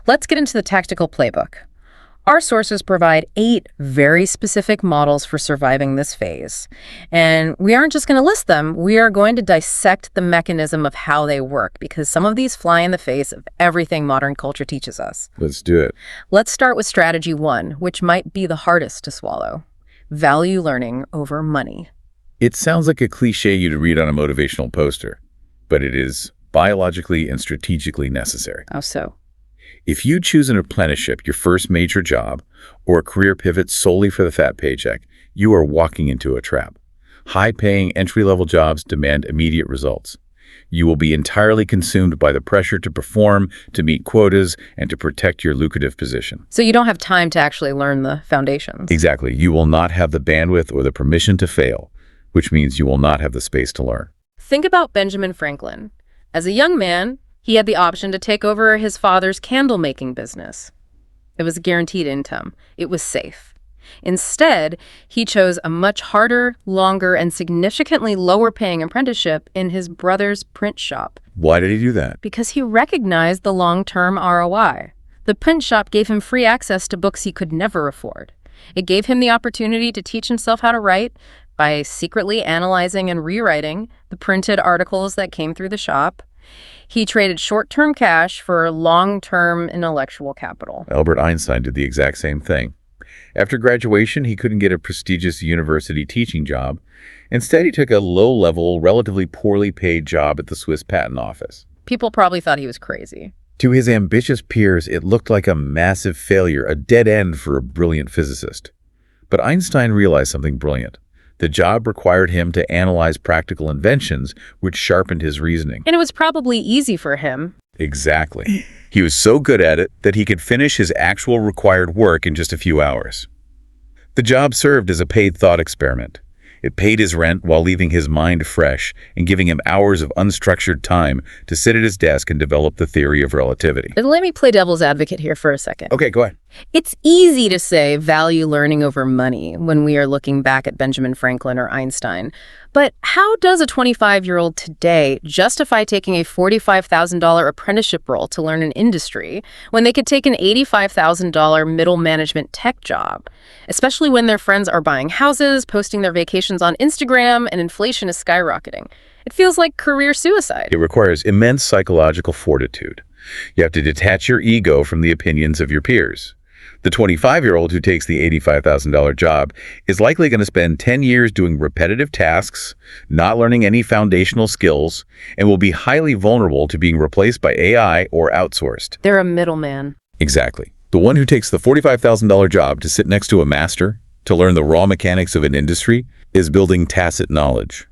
Let's get into the tactical playbook. Our sources provide 8 very specific models for surviving this phase. And we aren't just going to list them, we are going to dissect the mechanism of how they work, because some of these fly in the face of everything modern culture teaches us. Let's do it. Let's start with strategy 1, which might be the hardest to swallow. Value learning over money. It sounds like a cliche you'd read on a motivational poster, but it is biologically and strategically necessary. How so? If you choose an apprenticeship, your first major job, or a career pivot solely for the fat paycheck, you are walking into a trap. High-paying, entry-level jobs demand immediate results. You will be entirely consumed by the pressure to perform, to meet quotas, and to protect your lucrative position. So you don't have time to actually learn the foundations. Exactly. You will not have the bandwidth or the permission to fail, which means you will not have the space to learn. Think about Benjamin Franklin. As a young man, he had the option to take over his father's candle-making business. It was a guaranteed income. It was safe. Instead, he chose a much harder, longer, and significantly lower-paying apprenticeship in his brother's print shop. Why did he do that? Because he recognized the long-term ROI. The print shop gave him free access to books he could never afford. It gave him the opportunity to teach himself how to write by secretly analyzing and rewriting the printed articles that came through the shop. He traded short-term cash for long-term intellectual capital. Albert Einstein did the exact same thing. After graduation, he couldn't get a prestigious university teaching job. Instead, he took a low-level, relatively poorly paid job at the Swiss Patent Office. People probably thought he was crazy. To his ambitious peers, it looked like a massive failure, a dead end for a brilliant physicist. But Einstein realized something brilliant. The job required him to analyze practical inventions, which sharpened his reasoning. And it was probably easy for him. Exactly. He was so good at it that he could finish his actual required work in just a few hours. The job served as a paid thought experiment. It paid his rent while leaving his mind fresh and giving him hours of unstructured time to sit at his desk and develop the theory of relativity. Let me play devil's advocate here for a second. Okay, go ahead. It's easy to say value learning over money when we are looking back at Benjamin Franklin or Einstein. But how does a 25-year-old today justify taking a $45,000 apprenticeship role to learn an industry when they could take an $85,000 middle management tech job? Especially when their friends are buying houses, posting their vacations on Instagram, and inflation is skyrocketing. It feels like career suicide. It requires immense psychological fortitude. You have to detach your ego from the opinions of your peers. The 25-year-old who takes the $85,000 job is likely going to spend 10 years doing repetitive tasks, not learning any foundational skills, and will be highly vulnerable to being replaced by AI or outsourced. They're a middleman. Exactly. The one who takes the $45,000 job to sit next to a master, to learn the raw mechanics of an industry, is building tacit knowledge.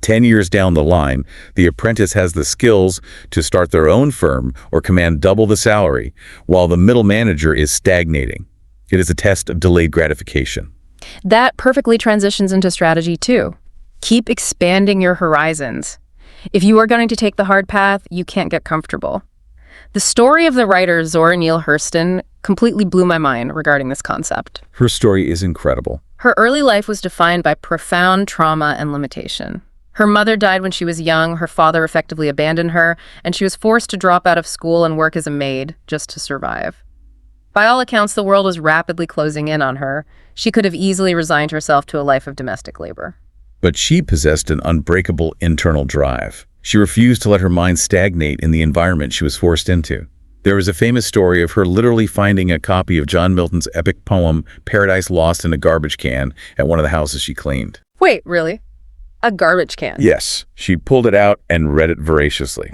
10 years down the line, the apprentice has the skills to start their own firm or command double the salary, while the middle manager is stagnating. It is a test of delayed gratification. That perfectly transitions into strategy too. Keep expanding your horizons. If you are going to take the hard path, you can't get comfortable. The story of the writer Zora Neale Hurston completely blew my mind regarding this concept. Her story is incredible. Her early life was defined by profound trauma and limitation. Her mother died when she was young, her father effectively abandoned her, and she was forced to drop out of school and work as a maid just to survive. By all accounts, the world was rapidly closing in on her. She could have easily resigned herself to a life of domestic labor. But she possessed an unbreakable internal drive. She refused to let her mind stagnate in the environment she was forced into. There is a famous story of her literally finding a copy of John Milton's epic poem, Paradise Lost in a Garbage Can, at one of the houses she cleaned. Wait, really? A garbage can? Yes. She pulled it out and read it voraciously.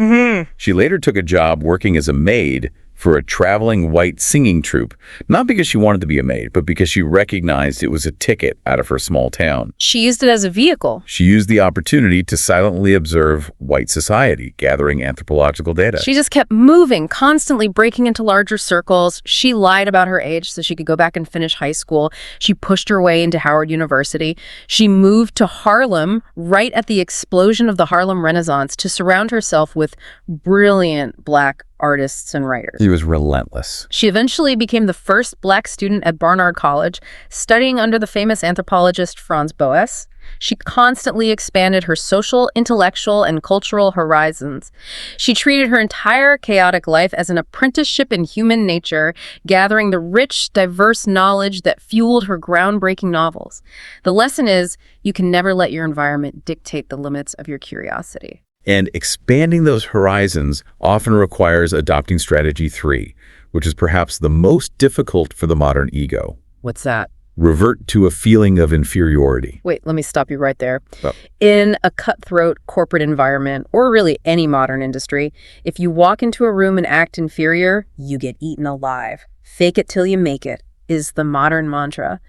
She later took a job working as a maid for a traveling white singing troupe, not because she wanted to be a maid, but because she recognized it was a ticket out of her small town. She used it as a vehicle. She used the opportunity to silently observe white society, gathering anthropological data. She just kept moving, constantly breaking into larger circles. She lied about her age so she could go back and finish high school. She pushed her way into Howard University. She moved to Harlem right at the explosion of the Harlem Renaissance to surround herself with brilliant Black artists and writers. He was relentless. She eventually became the first Black student at Barnard College, studying under the famous anthropologist Franz Boas. She constantly expanded her social, intellectual, and cultural horizons. She treated her entire chaotic life as an apprenticeship in human nature, gathering the rich, diverse knowledge that fueled her groundbreaking novels. The lesson is, you can never let your environment dictate the limits of your curiosity. And expanding those horizons often requires adopting strategy 3, which is perhaps the most difficult for the modern ego. What's that? Revert to a feeling of inferiority. Wait, let me stop you right there. Oh. In a cutthroat corporate environment, or really any modern industry, if you walk into a room and act inferior, you get eaten alive. Fake it till you make it is the modern mantra.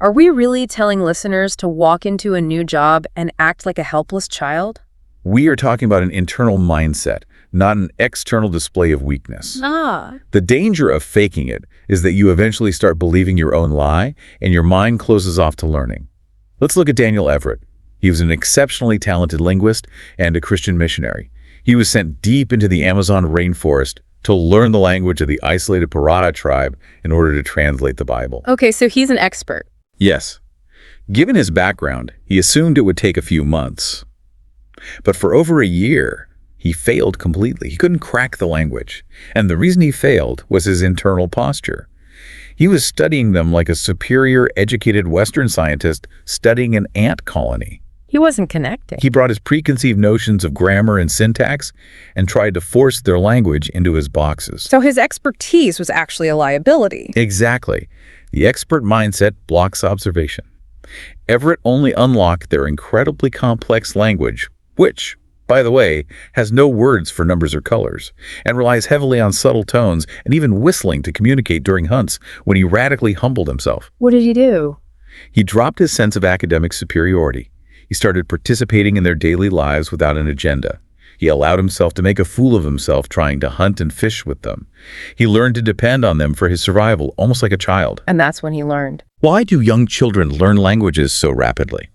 Are we really telling listeners to walk into a new job and act like a helpless child? We are talking about an internal mindset, not an external display of weakness. The danger of faking it is that you eventually start believing your own lie and your mind closes off to learning. Let's look at Daniel Everett. He was an exceptionally talented linguist and a Christian missionary. He was sent deep into the Amazon rainforest to learn the language of the isolated Parada tribe in order to translate the Bible. Okay, so he's an expert. Yes. Given his background, he assumed it would take a few months. But for over a year, he failed completely. He couldn't crack the language. And the reason he failed was his internal posture. He was studying them like a superior, educated Western scientist studying an ant colony. He wasn't connecting. He brought his preconceived notions of grammar and syntax and tried to force their language into his boxes. So his expertise was actually a liability. Exactly. The expert mindset blocks observation. Everett only unlocked their incredibly complex language, which, by the way, has no words for numbers or colors, and relies heavily on subtle tones and even whistling to communicate during hunts when he radically humbled himself. What did he do? He dropped his sense of academic superiority. He started participating in their daily lives without an agenda. He allowed himself to make a fool of himself trying to hunt and fish with them. He learned to depend on them for his survival, almost like a child. And that's when he learned. Why do young children learn languages so rapidly?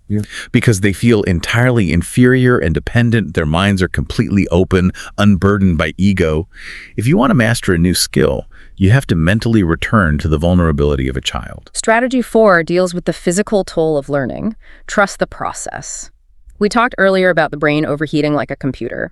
Because they feel entirely inferior and dependent. Their minds are completely open, unburdened by ego. If you want to master a new skill, you have to mentally return to the vulnerability of a child. Strategy 4 deals with the physical toll of learning. Trust the process. We talked earlier about the brain overheating like a computer.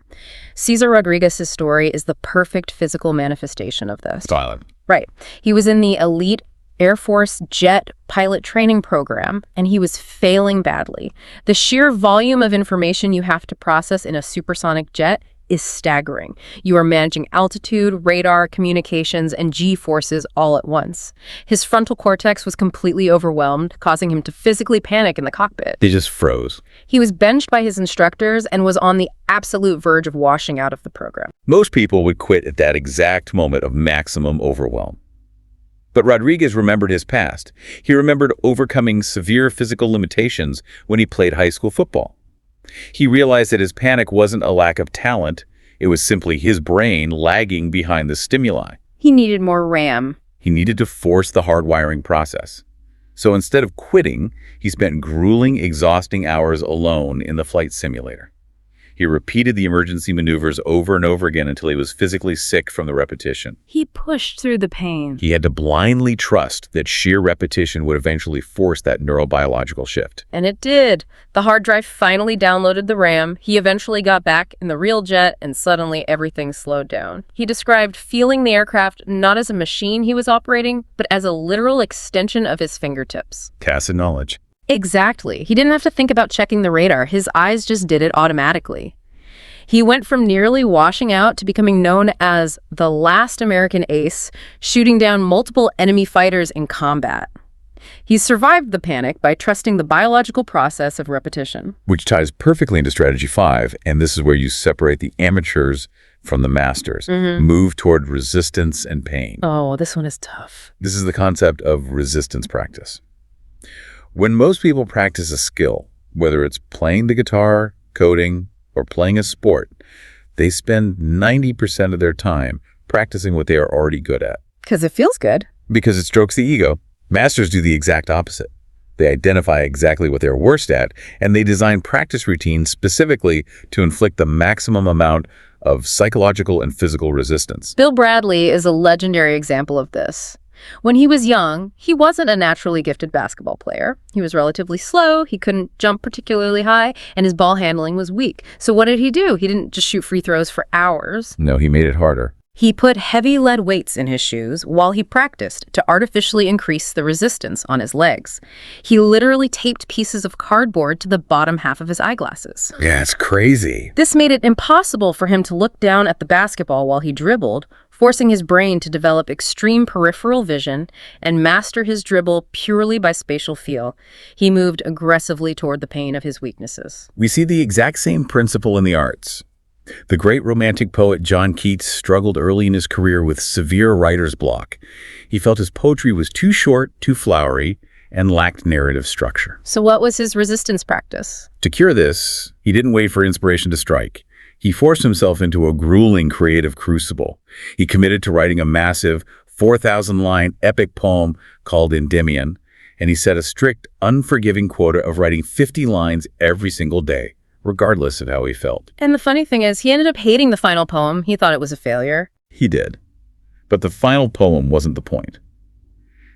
Cesar Rodriguez's story is the perfect physical manifestation of this. Silent. Right. He was in the elite Air Force jet pilot training program, and he was failing badly. The sheer volume of information you have to process in a supersonic jet is staggering. You are managing altitude, radar, communications, and G-forces all at once. His frontal cortex was completely overwhelmed, causing him to physically panic in the cockpit. They just froze. He was benched by his instructors and was on the absolute verge of washing out of the program. Most people would quit at that exact moment of maximum overwhelm. But Rodriguez remembered his past. He remembered overcoming severe physical limitations when he played high school football. He realized that his panic wasn't a lack of talent, it was simply his brain lagging behind the stimuli. He needed more RAM. He needed to force the hardwiring process. So instead of quitting, he spent grueling, exhausting hours alone in the flight simulator. He repeated the emergency maneuvers over and over again until he was physically sick from the repetition. He pushed through the pain. He had to blindly trust that sheer repetition would eventually force that neurobiological shift. And it did. The hard drive finally downloaded the RAM. He eventually got back in the real jet, and suddenly everything slowed down. He described feeling the aircraft not as a machine he was operating, but as a literal extension of his fingertips. Tacit knowledge. Exactly. He didn't have to think about checking the radar. His eyes just did it automatically. He went from nearly washing out to becoming known as the last American ace, shooting down multiple enemy fighters in combat. He survived the panic by trusting the biological process of repetition. Which ties perfectly into Strategy 5, and this is where you separate the amateurs from the masters. Move toward resistance and pain. Oh, this one is tough. This is the concept of resistance practice. When most people practice a skill, whether it's playing the guitar, coding, or playing a sport, they spend 90% of their time practicing what they are already good at. Because it feels good. Because it strokes the ego. Masters do the exact opposite. They identify exactly what they're worst at, and they design practice routines specifically to inflict the maximum amount of psychological and physical resistance. Bill Bradley is a legendary example of this. When he was young, he wasn't a naturally gifted basketball player. He was relatively slow, he couldn't jump particularly high, and his ball handling was weak. So what did he do? He didn't just shoot free throws for hours. No, he made it harder. He put heavy lead weights in his shoes while he practiced to artificially increase the resistance on his legs. He literally taped pieces of cardboard to the bottom half of his eyeglasses. Yeah, it's crazy. This made it impossible for him to look down at the basketball while he dribbled, forcing his brain to develop extreme peripheral vision and master his dribble purely by spatial feel. He moved aggressively toward the pain of his weaknesses. We see the exact same principle in the arts. The great romantic poet John Keats struggled early in his career with severe writer's block. He felt his poetry was too short, too flowery, and lacked narrative structure. So what was his resistance practice? To cure this, he didn't wait for inspiration to strike. He forced himself into a grueling creative crucible. He committed to writing a massive 4,000-line epic poem called Endymion, and he set a strict, unforgiving quota of writing 50 lines every single day, regardless of how he felt. And the funny thing is, he ended up hating the final poem. He thought it was a failure. He did. But the final poem wasn't the point.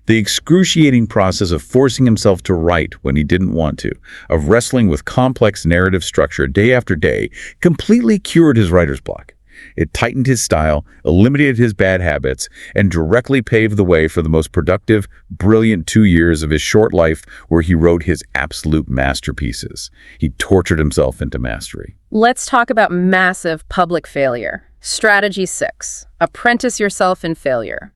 The excruciating process of forcing himself to write when he didn't want to, of wrestling with complex narrative structure day after day, completely cured his writer's block. It tightened his style, eliminated his bad habits, and directly paved the way for the most productive, brilliant 2 years of his short life where he wrote his absolute masterpieces. He tortured himself into mastery. Let's talk about massive public failure. Strategy 6. Apprentice yourself in failure.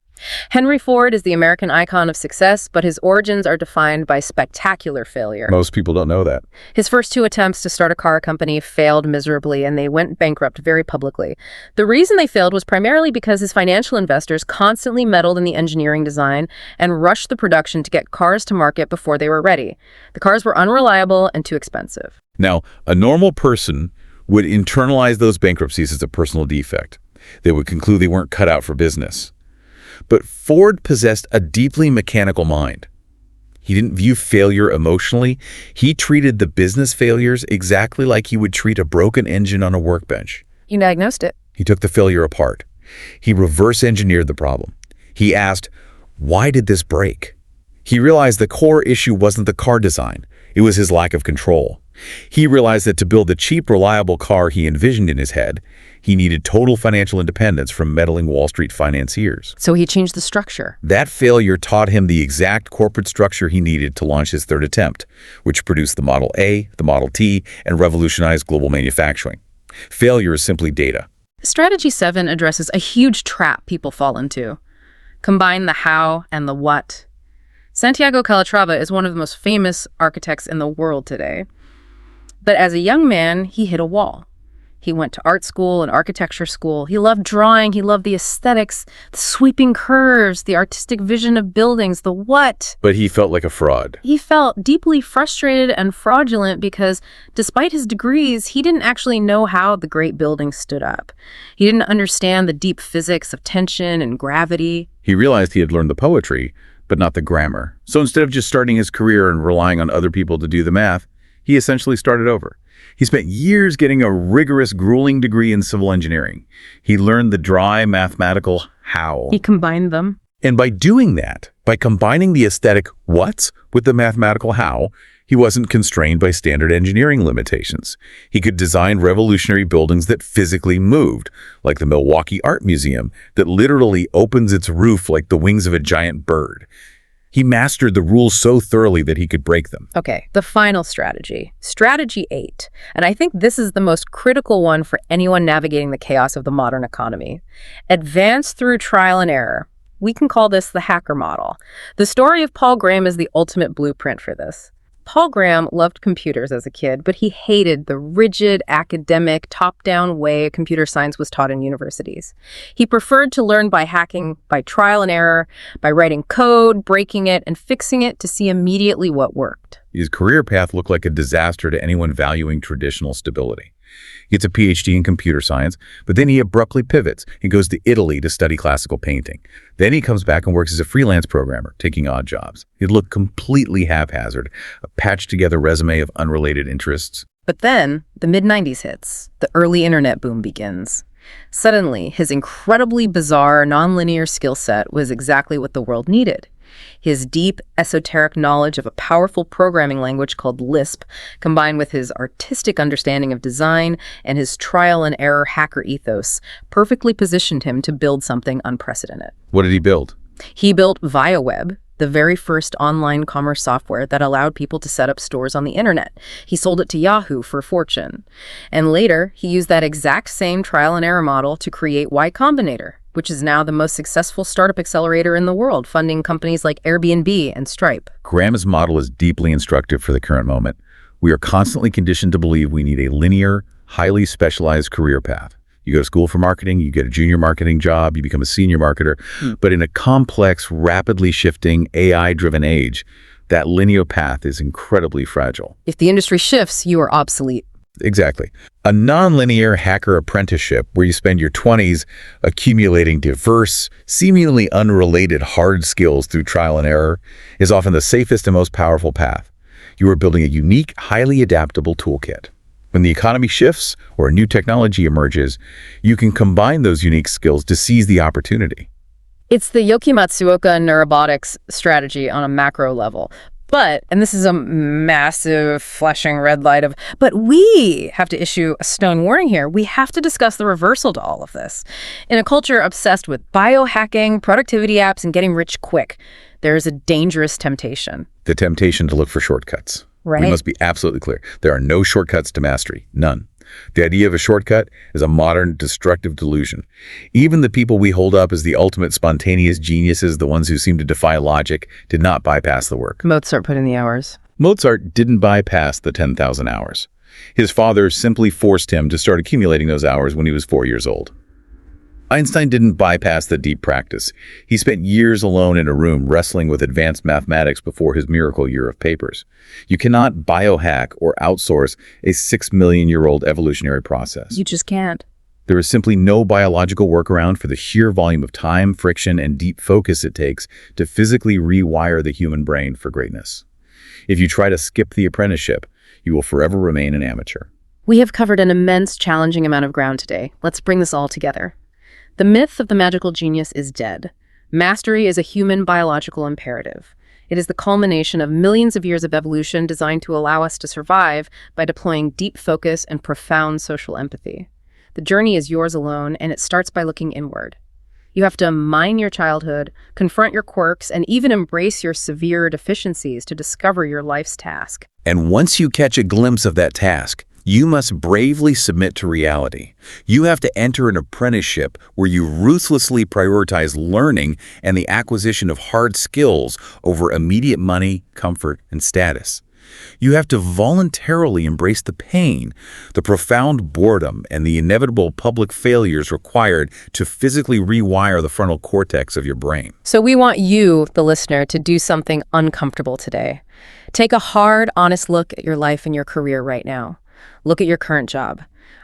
Henry Ford is the American icon of success, but his origins are defined by spectacular failure. Most people don't know that. His first 2 attempts to start a car company failed miserably, and they went bankrupt very publicly. The reason they failed was primarily because his financial investors constantly meddled in the engineering design and rushed the production to get cars to market before they were ready. The cars were unreliable and too expensive. Now, a normal person would internalize those bankruptcies as a personal defect. They would conclude they weren't cut out for business. But Ford possessed a deeply mechanical mind. He didn't view failure emotionally. He treated the business failures exactly like he would treat a broken engine on a workbench. He diagnosed it. He took the failure apart. He reverse engineered the problem. He asked, why did this break? He realized the core issue wasn't the car design. It was his lack of control. He realized that to build the cheap, reliable car he envisioned in his head, he needed total financial independence from meddling Wall Street financiers. So he changed the structure. That failure taught him the exact corporate structure he needed to launch his third attempt, which produced the Model A, the Model T, and revolutionized global manufacturing. Failure is simply data. Strategy 7 addresses a huge trap people fall into. Combine the how and the what. Santiago Calatrava is one of the most famous architects in the world today. But as a young man, he hit a wall. He went to art school and architecture school. He loved drawing. He loved the aesthetics, the sweeping curves, the artistic vision of buildings, the what. But he felt like a fraud. He felt deeply frustrated and fraudulent because, despite his degrees, he didn't actually know how the great buildings stood up. He didn't understand the deep physics of tension and gravity. He realized he had learned the poetry, but not the grammar. So instead of just starting his career and relying on other people to do the math, he essentially started over. He spent years getting a rigorous, grueling degree in civil engineering. He learned the dry mathematical how. He combined them. And by doing that, by combining the aesthetic what's with the mathematical how, he wasn't constrained by standard engineering limitations. He could design revolutionary buildings that physically moved, like the Milwaukee Art Museum, that literally opens its roof like the wings of a giant bird. He mastered the rules so thoroughly that he could break them. Okay, the final strategy. Strategy 8. And I think this is the most critical one for anyone navigating the chaos of the modern economy. Advance through trial and error. We can call this the hacker model. The story of Paul Graham is the ultimate blueprint for this. Paul Graham loved computers as a kid, but he hated the rigid, academic, top-down way computer science was taught in universities. He preferred to learn by hacking, by trial and error, by writing code, breaking it, and fixing it to see immediately what worked. His career path looked like a disaster to anyone valuing traditional stability. He gets a PhD in computer science, but then he abruptly pivots and goes to Italy to study classical painting. Then he comes back and works as a freelance programmer, taking odd jobs. It looked completely haphazard, a patched-together resume of unrelated interests. But then, the mid-90s hits. The early internet boom begins. Suddenly, his incredibly bizarre, nonlinear skill set was exactly what the world needed. His deep, esoteric knowledge of a powerful programming language called Lisp, combined with his artistic understanding of design and his trial-and-error hacker ethos, perfectly positioned him to build something unprecedented. What did he build? He built ViaWeb, the very first online commerce software that allowed people to set up stores on the internet. He sold it to Yahoo for a fortune. And later, he used that exact same trial-and-error model to create Y Combinator, which is now the most successful startup accelerator in the world, funding companies like Airbnb and Stripe. Graham's model is deeply instructive for the current moment. We are constantly conditioned to believe we need a linear, highly specialized career path. You go to school for marketing, you get a junior marketing job, you become a senior marketer. But in a complex, rapidly shifting, AI-driven age, that linear path is incredibly fragile. If the industry shifts, you are obsolete. Exactly. A nonlinear hacker apprenticeship where you spend your 20s accumulating diverse, seemingly unrelated hard skills through trial and error is often the safest and most powerful path. You are building a unique, highly adaptable toolkit. When the economy shifts or a new technology emerges, you can combine those unique skills to seize the opportunity. It's the Yoki Matsuoka neurobotics strategy on a macro level. But, and this is a massive flashing red light but we have to issue a stone warning here. We have to discuss the reversal to all of this. In a culture obsessed with biohacking, productivity apps, and getting rich quick, there is a dangerous temptation. The temptation to look for shortcuts. Right. We must be absolutely clear. There are no shortcuts to mastery. None. The idea of a shortcut is a modern, destructive delusion. Even the people we hold up as the ultimate spontaneous geniuses, the ones who seem to defy logic, did not bypass the work. Mozart put in the hours. Mozart didn't bypass the 10,000 hours. His father simply forced him to start accumulating those hours when he was 4 years old. Einstein didn't bypass the deep practice. He spent years alone in a room wrestling with advanced mathematics before his miracle year of papers. You cannot biohack or outsource a 6 million-year-old evolutionary process. You just can't. There is simply no biological workaround for the sheer volume of time, friction, and deep focus it takes to physically rewire the human brain for greatness. If you try to skip the apprenticeship, you will forever remain an amateur. We have covered an immense, challenging amount of ground today. Let's bring this all together. The myth of the magical genius is dead. Mastery is a human biological imperative. It is the culmination of millions of years of evolution designed to allow us to survive by deploying deep focus and profound social empathy. The journey is yours alone, and it starts by looking inward. You have to mine your childhood, confront your quirks, and even embrace your severe deficiencies to discover your life's task. And once you catch a glimpse of that task, you must bravely submit to reality. You have to enter an apprenticeship where you ruthlessly prioritize learning and the acquisition of hard skills over immediate money, comfort, and status. You have to voluntarily embrace the pain, the profound boredom, and the inevitable public failures required to physically rewire the frontal cortex of your brain. So we want you, the listener, to do something uncomfortable today. Take a hard, honest look at your life and your career right now. Look at your current job.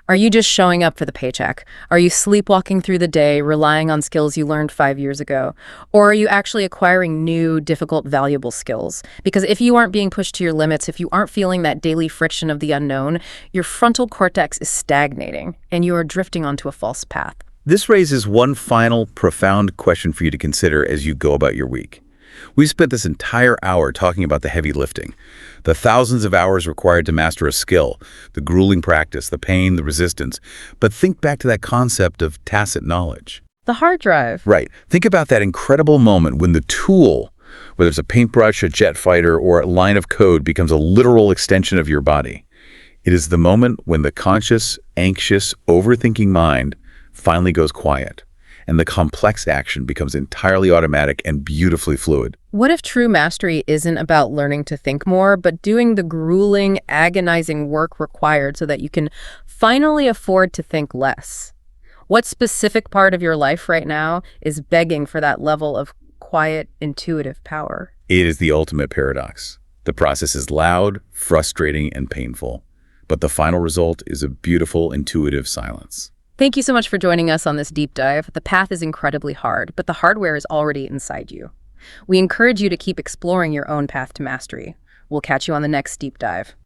Are you just showing up for the paycheck? Are you sleepwalking through the day, relying on skills you learned 5 years ago? Or are you actually acquiring new, difficult, valuable skills? Because if you aren't being pushed to your limits, if you aren't feeling that daily friction of the unknown, your frontal cortex is stagnating, and you are drifting onto a false path. This raises one final, profound question for you to consider as you go about your week. We've spent this entire hour talking about the heavy lifting, the thousands of hours required to master a skill, the grueling practice, the pain, the resistance. But think back to that concept of tacit knowledge. The hard drive. Right. Think about that incredible moment when the tool, whether it's a paintbrush, a jet fighter, or a line of code, becomes a literal extension of your body. It is the moment when the conscious, anxious, overthinking mind finally goes quiet, and the complex action becomes entirely automatic and beautifully fluid. What if true mastery isn't about learning to think more, but doing the grueling, agonizing work required so that you can finally afford to think less? What specific part of your life right now is begging for that level of quiet, intuitive power? It is the ultimate paradox. The process is loud, frustrating, and painful, but the final result is a beautiful, intuitive silence. Thank you so much for joining us on this deep dive. The path is incredibly hard, but the hardware is already inside you. We encourage you to keep exploring your own path to mastery. We'll catch you on the next deep dive.